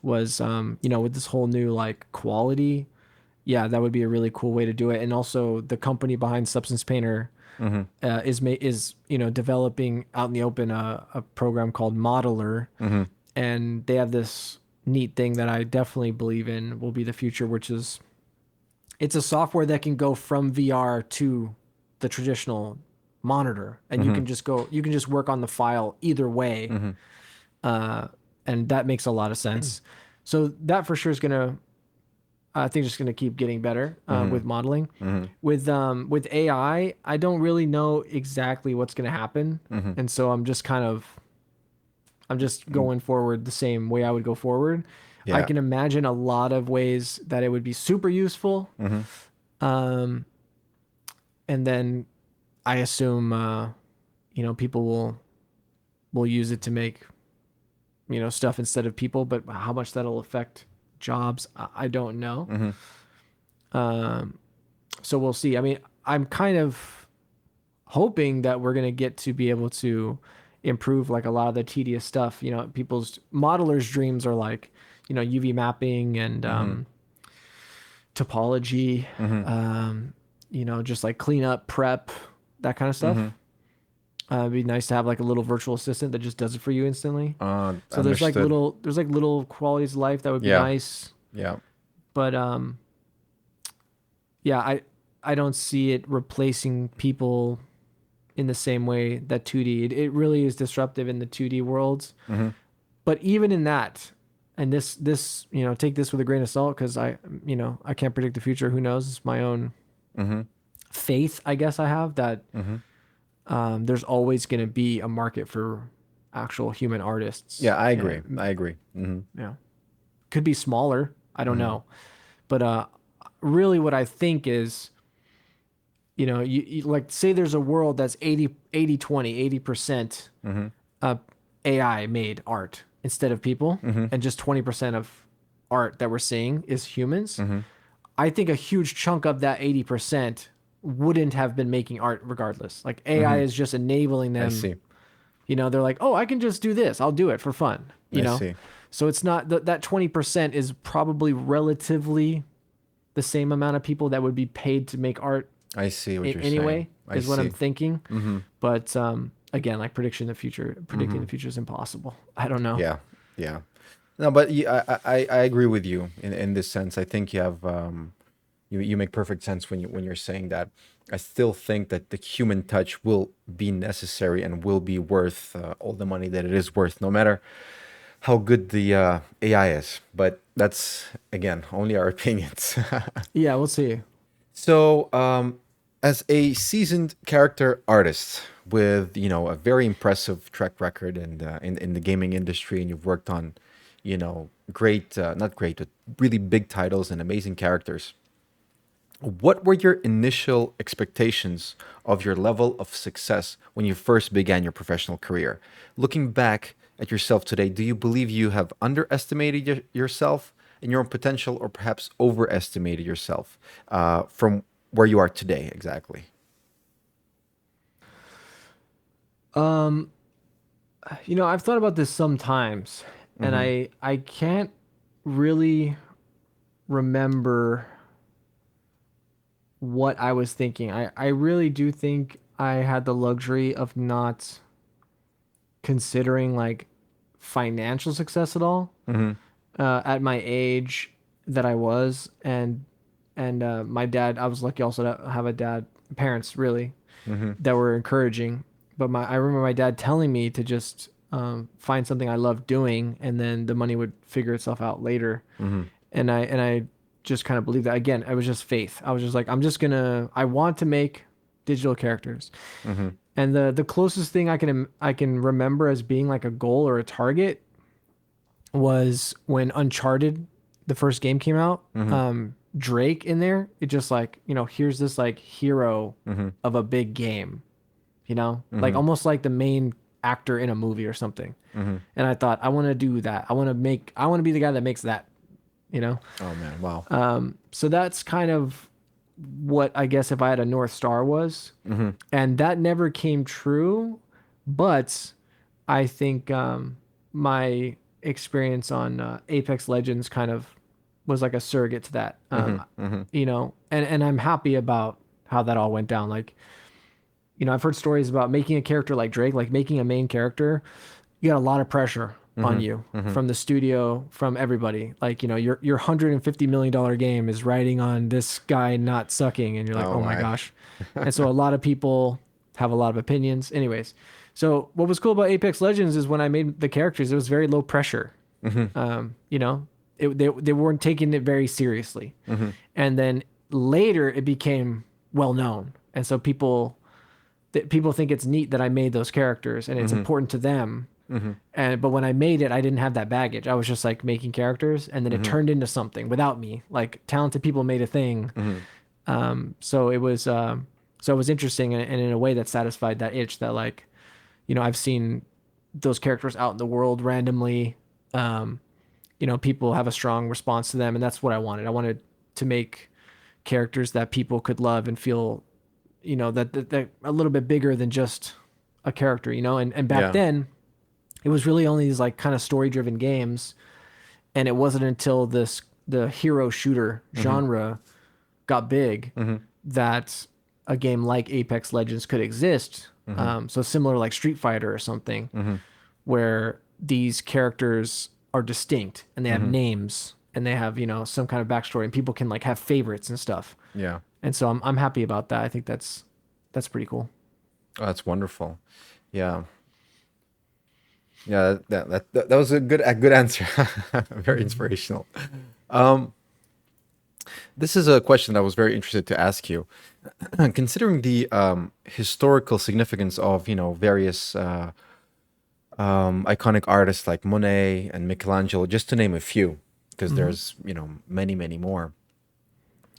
Was with this whole new like quality, yeah, that would be a really cool way to do it. And also the company behind Substance Painter is developing out in the open a program called Modeler, and they have this neat thing that I definitely believe in will be the future, which is it's a software that can go from VR to the traditional monitor, and you can just work on the file either way. And that makes a lot of sense. So that for sure is going to, I think it's just going to keep getting better with modeling. Mm-hmm. With AI, I don't really know exactly what's going to happen, Mm-hmm. and so I'm just going forward the same way I would go forward. I Yeah. can imagine a lot of ways that it would be super useful, Mm-hmm. um, and then I assume people will use it to make stuff instead of people. But how much that'll affect jobs, I don't know. Mm-hmm. Um, so we'll see. I mean, I'm kind of hoping that we're gonna get to be able to improve like a lot of the tedious stuff. People's modelers' dreams are like, UV mapping and Mm-hmm. topology, Mm-hmm. just like cleanup, prep, that kind of Mm-hmm. stuff. It'd be nice to have like a little virtual assistant that just does it for you instantly. So Understood. there's like little qualities of life that would be Yeah. nice, Yeah. but yeah, I don't see it replacing people in the same way that 2D. It really is disruptive in the 2D worlds. Mm-hmm. But even in that, and this take this with a grain of salt because I can't predict the future. Who knows? It's my own Mm-hmm. faith, I guess I have that Mm-hmm. there's always going to be a market for actual human Yeah, artists. I agree. And I agree. Mm-hmm. yeah, could be smaller. I don't Mm-hmm. know, but really, what I think is, you like say there's a world that's 80% Mm-hmm. uh, AI made art instead of people, Mm-hmm. and just 20% of art that we're seeing is humans. Mm-hmm. I think a huge chunk of that 80% wouldn't have been making art regardless. Like AI Mm-hmm. is just enabling I them. see. They're like, oh, I can just do this. I'll do it for fun. I see. So it's not that 20% is probably relatively the same amount of people that would be paid to make art I see what you're saying. anyway, I is what I'm see. thinking. Mm-hmm. But again, like predicting Mm-hmm. the future is impossible. I don't know. Yeah. Yeah. No, but I agree with you in this sense. I think you have you make perfect sense when you're saying that. I still think that the human touch will be necessary and will be worth all the money that it is worth, no matter how good the AI is. But that's again only our opinions. Yeah, we'll see. So, as a seasoned character artist with a very impressive track record in the gaming industry, and you've worked on great not great but really big titles and amazing characters. What were your initial expectations of your level of success when you first began your professional career? Looking back at yourself today, do you believe you have underestimated yourself and your own potential, or perhaps overestimated yourself from where you are today exactly? Um, I've thought about this sometimes, and Mm-hmm. I can't really remember what I was thinking. I really do think I had the luxury of not considering like financial success at all Mm-hmm. at my age that I was, and my dad. I was lucky also to have a dad, parents really Mm-hmm. that were encouraging. But I remember my dad telling me to just find something I loved doing, and then the money would figure itself out later. Mm-hmm. And I just kind of believed that. Again, it was just faith. I was just like, I want to make digital characters. Mm-hmm. And the closest thing I can remember as being like a goal or a target was when Uncharted, the first game came out. Mm-hmm. Drake in there, it just like, here's this like hero Mm-hmm. of a big game, like Mm-hmm. almost like the main actor in a movie or something. Mm-hmm. And I thought, I want to do that. I want to be the guy that makes that, you know? Oh man, wow. So that's kind of what I guess if I had a North Star was. Mm-hmm. And that never came true. But I think my experience on Apex Legends kind of was like a surrogate to that. Mm-hmm. Mm-hmm. And I'm happy about how that all went down. Like, I've heard stories about making a character like Drake, like making a main character. You got a lot of pressure on you Mm-hmm. from the studio, from everybody. Like, your $150 million game is riding on this guy not sucking, and you're like, Oh oh my my. gosh. And so a lot of people have a lot of opinions. Anyways, so what was cool about Apex Legends is when I made the characters, it was very low pressure. Mm-hmm. You know, they weren't taking it very seriously. Mm-hmm. And then later it became well known, and so people think it's neat that I made those characters and it's Mm-hmm. important to them. Mm-hmm. And but when I made it, I didn't have that baggage. I was just like making characters, and then it Mm-hmm. turned into something without me. Like talented people made a thing. Mm-hmm. So it was interesting, and in a way that satisfied that itch that like, I've seen those characters out in the world randomly. People have a strong response to them, and that's what I wanted. I wanted to make characters that people could love and feel, that a little bit bigger than just a character, and back Yeah. then it was really only these like kind of story driven games. And it wasn't until the hero shooter Mm-hmm. genre got big Mm-hmm. that a game like Apex Legends could exist. Mm-hmm. So similar like Street Fighter or something, Mm-hmm. where these characters are distinct and they have Mm-hmm. names and they have, some kind of backstory, and people can like have favorites and stuff. Yeah. And so I'm happy about that. I think that's pretty cool. Oh, that's wonderful. Yeah. Yeah, that was a good answer. Very inspirational. Um, this is a question that I was very interested to ask you. Considering the historical significance of various iconic artists like Monet and Michelangelo, just to name a few, because Hmm. there's many many more.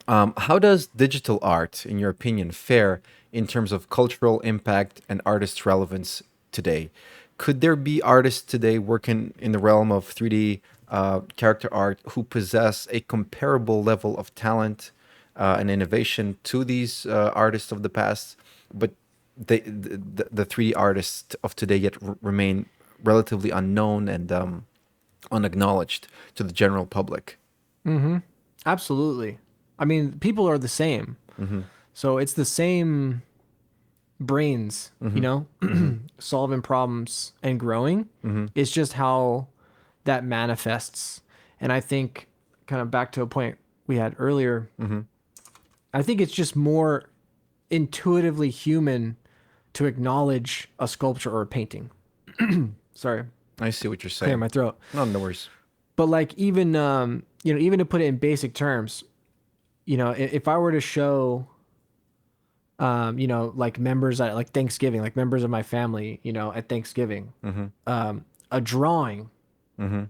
How does digital art, in your opinion, fare in terms of cultural impact and artist relevance today? Could there be artists today working in the realm of 3D character art who possess a comparable level of talent and innovation to these artists of the past, but the 3D artists of today yet remain relatively unknown and unacknowledged to the general public? Hmm. Absolutely. I mean, people are the same. Mm-hmm. So it's the same brains, Mm-hmm. Mm-hmm. solving problems and growing. Mm-hmm. It's just how that manifests. And I think, kind of back to a point we had earlier, Mm-hmm. I think it's just more intuitively human to acknowledge a sculpture or a painting. Sorry, I see what you're clear saying. my throat. No worries. But like even even to put it in basic terms, if I were to show like members at like Thanksgiving, like members of my family, at Thanksgiving, Mm-hmm. a drawing Mm-hmm.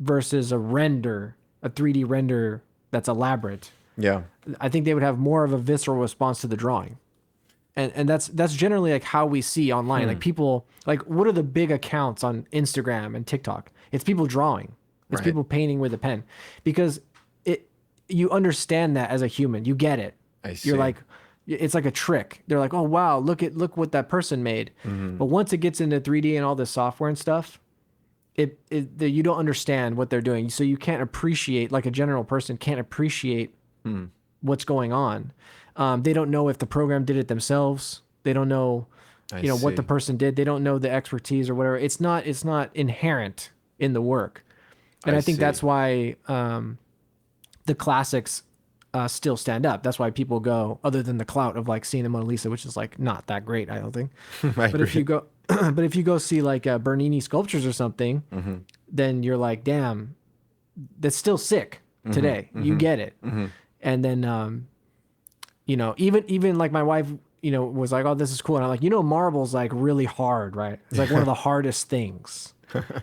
versus a 3D render that's elaborate, Yeah. I think they would have more of a visceral response to the drawing. And that's generally like how we see online. Like people, like what are the big accounts on Instagram and TikTok? It's people drawing. It's Right. people painting with a pen, because you understand that as a human. You get it. I see. You're like, it's like a trick. They're like, oh wow, look what that person made. Mm-hmm. But once it gets into 3D and all this software and stuff, you don't understand what they're doing. So you can't appreciate, like a general person can't appreciate Hmm. what's going on. They don't know if the program did it themselves. They don't know, I what the see. person did. They don't know the expertise or whatever. It's not inherent in the work. And I I think see. that's why the classics still stand up. That's why people go, other than the clout of like seeing the Mona Lisa, which is like not that great, I don't think. I But if agree. you go, but if you go see like Bernini sculptures or something, Mm-hmm. then you're like, damn, that's still sick today. You Mm-hmm. get it. Mm-hmm. And then even like my wife, was like, oh, this is cool. And I'm like, marble's like really hard, right? It's like one of the hardest things.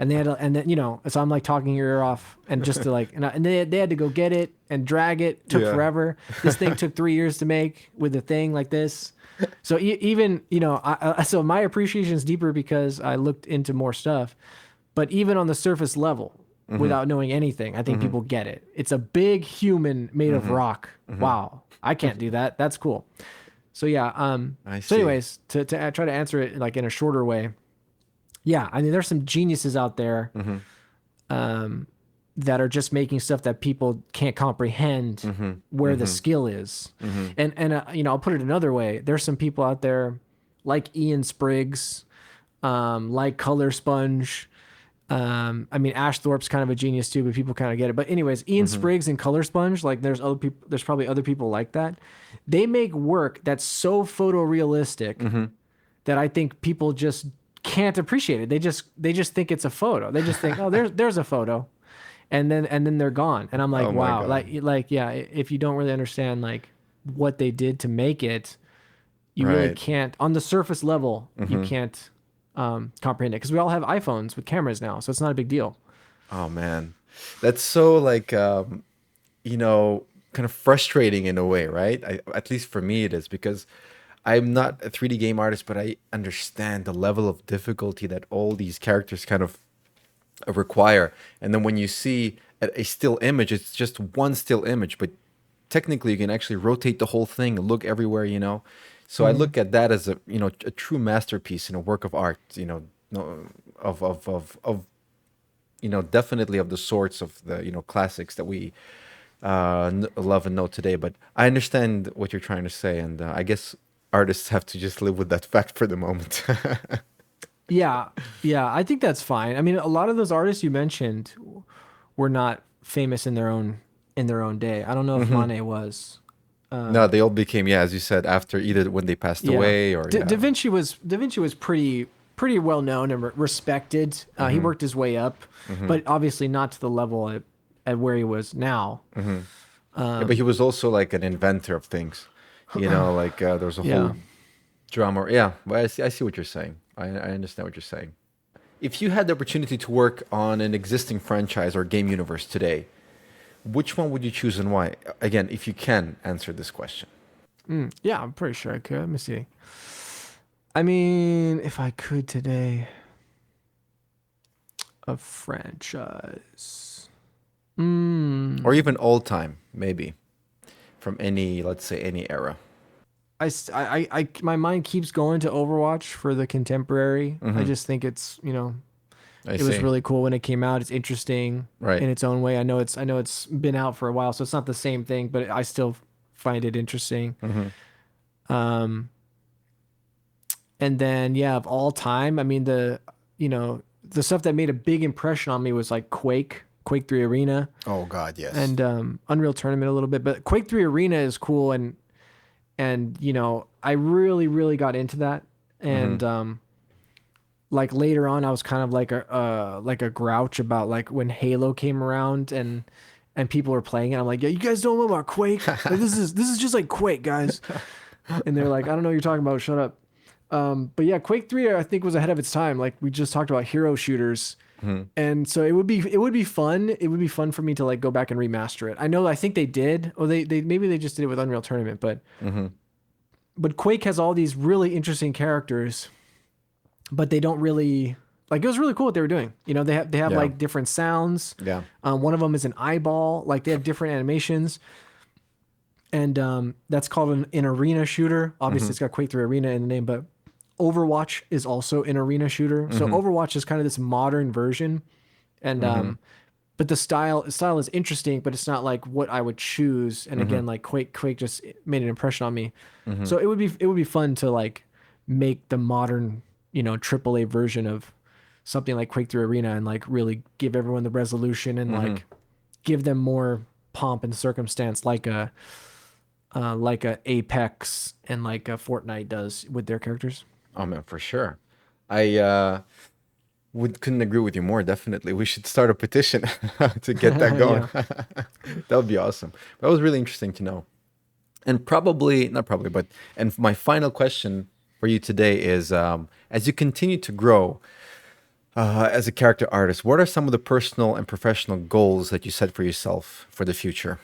And they had to, and then, so I'm like talking your ear off, and just to like, and they had to go get it and drag it. Took Yeah. forever. This thing took 3 years to make with a thing like this. So even, so my appreciation is deeper because I looked into more stuff, but even on the surface level, without knowing anything, I think people get it. It's a big human made of rock. Wow. I can't do that. That's cool. So yeah. I So see. anyways, to try to answer it like in a shorter way. Yeah. I mean, there's some geniuses out there, that are just making stuff that people can't comprehend where the skill is. And I'll put it another way. There's some people out there like Ian Spriggs, like Color Sponge. I mean, Ash Thorpe's kind of a genius too, but people kind of get it. But anyways, Ian Spriggs and Color Sponge, like there's other people, there's probably other people like that. They make work that's so photorealistic that I think people just can't appreciate it. They just think it's a photo. They just think, oh, there's a photo. and then they're gone. And I'm like, Oh my wow, God. yeah, if you don't really understand like what they did to make it, you really Right. can't on the surface level, you Hmm. can't comprehend it because we all have iPhones with cameras now, so it's not a big deal. Oh man. That's so like you know, kind of frustrating in a way, right? At least for me it is because I'm not a 3D game artist, but I understand the level of difficulty that all these characters kind of require. And then when you see a still image, it's just one still image, but technically you can actually rotate the whole thing and look everywhere, you know. So I Hmm. look at that as a, you know, a true masterpiece and a work of art, you know, no, of you know, definitely of the sorts of the, you know, classics that we love and know today. But I understand what you're trying to say, and I guess artists have to just live with that fact for the moment. Yeah, yeah, I think that's fine. I mean, a lot of those artists you mentioned were not famous in their own day. I don't know if Hmm. Monet was. No, they all became, yeah, as you said, after either when they passed Yeah, away or Da yeah. Vinci was pretty well known and respected. He Hmm. worked his way up, Hmm. but obviously not to the level at where he was now. Hmm. Yeah, but he was also like an inventor of things, you know, like there was a Yeah. whole drama. Yeah, well, I see what you're saying. I understand what you're saying. If you had the opportunity to work on an existing franchise or game universe today, which one would you choose and why? Again, if you can answer this question. Yeah, I'm pretty sure I could. Let me see. I mean, if I could today, a franchise. Or Mm. even all time, maybe from any, let's say, any era. My mind keeps going to Overwatch for the contemporary. I Hmm. just think it's, I it was see. really cool when it came out. It's interesting Right. in its own way. I know it's been out for a while, so it's not the same thing, but I still find it interesting. Hmm. Um, and then yeah, of all time, I mean the stuff that made a big impression on me was like Quake 3 Arena, Oh God, yes. and Unreal Tournament a little bit, but Quake 3 Arena is cool, and I really got into that, Hmm. and like later on I was kind of like a grouch about like when Halo came around and people were playing it. I'm like, yeah, you guys don't know about Quake? Like this is just like Quake, guys. And they're like, I don't know what you're talking about. Shut up. But yeah, Quake 3 I think was ahead of its time. Like we just talked about hero shooters. Hmm. And so it would be fun. It would be fun for me to like go back and remaster it. I think they did, or they maybe they just did it with Unreal Tournament, Hmm. but Quake has all these really interesting characters, but they don't really like. It was really cool what they were doing. They have Yeah. like different sounds. Yeah. One of them is an eyeball. Like they have different animations, and that's called an arena shooter. Obviously, Hmm. it's got Quake 3 Arena in the name, but Overwatch is also an arena shooter. So Hmm. Overwatch is kind of this modern version, and Hmm. but the style is interesting, but it's not like what I would choose. And Hmm. again, like Quake just made an impression on me. Hmm. So it would be fun to like make the modern, AAA version of something like Quake 3 Arena and like really give everyone the resolution and Hmm. like give them more pomp and circumstance like a Apex and like a Fortnite does with their characters. Oh man, for sure. I would couldn't agree with you more. Definitely, we should start a petition to get that going. Yeah. That would be awesome. That was really interesting to know. And probably, not probably, but and my final question for you today is: as you continue to grow as a character artist, what are some of the personal and professional goals that you set for yourself for the future?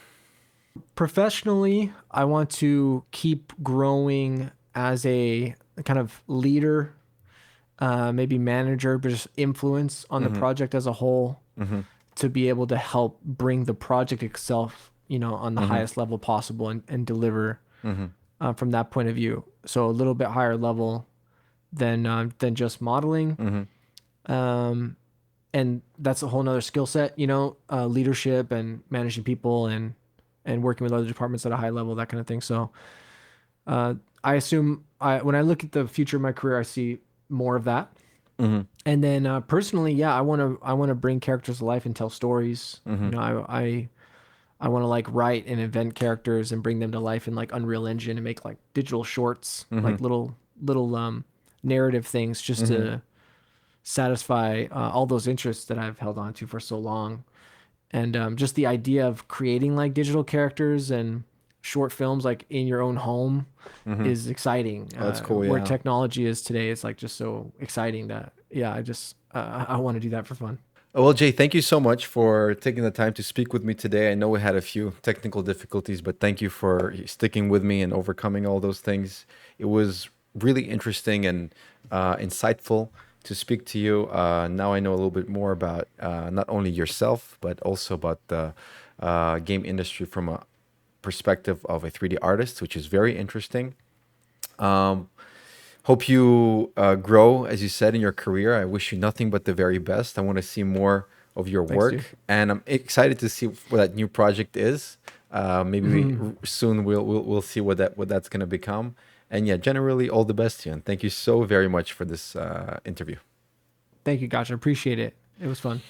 Professionally, I want to keep growing as a kind of leader, maybe manager, but just influence on the Hmm. project as a whole Hmm. to be able to help bring the project itself, on the Hmm. highest level possible and deliver Hmm. from that point of view. So a little bit higher level than just modeling. Hmm. And that's a whole nother skill set, leadership and managing people and working with other departments at a high level, that kind of thing. So uh, I assume when I look at the future of my career, I see more of that. Hmm. And then personally, yeah, I want to bring characters to life and tell stories. Hmm. I want to like write and invent characters and bring them to life in like Unreal Engine and make like digital shorts, Hmm. like little narrative things just Hmm. to satisfy all those interests that I've held on to for so long. And just the idea of creating like digital characters and short films like in your own home Mm-hmm. is exciting. Oh, that's cool. Where Yeah. technology is today, it's like just so exciting that yeah, I want to do that for fun. Oh, well, Jay, thank you so much for taking the time to speak with me today. I know we had a few technical difficulties, but thank you for sticking with me and overcoming all those things. It was really interesting and insightful to speak to you. Now I know a little bit more about not only yourself, but also about the game industry from a perspective of a 3D artist, which is very interesting. Um, Hope you grow, as you said, in your career. I wish you nothing but the very best. I want to see more of your Thanks, dude. work, and I'm excited to see what that new project is. Maybe soon we'll see what that's going to become. And yeah, generally, all the best to you, and thank you so very much for this interview. Thank you, Gotcha. Appreciate it. It was fun.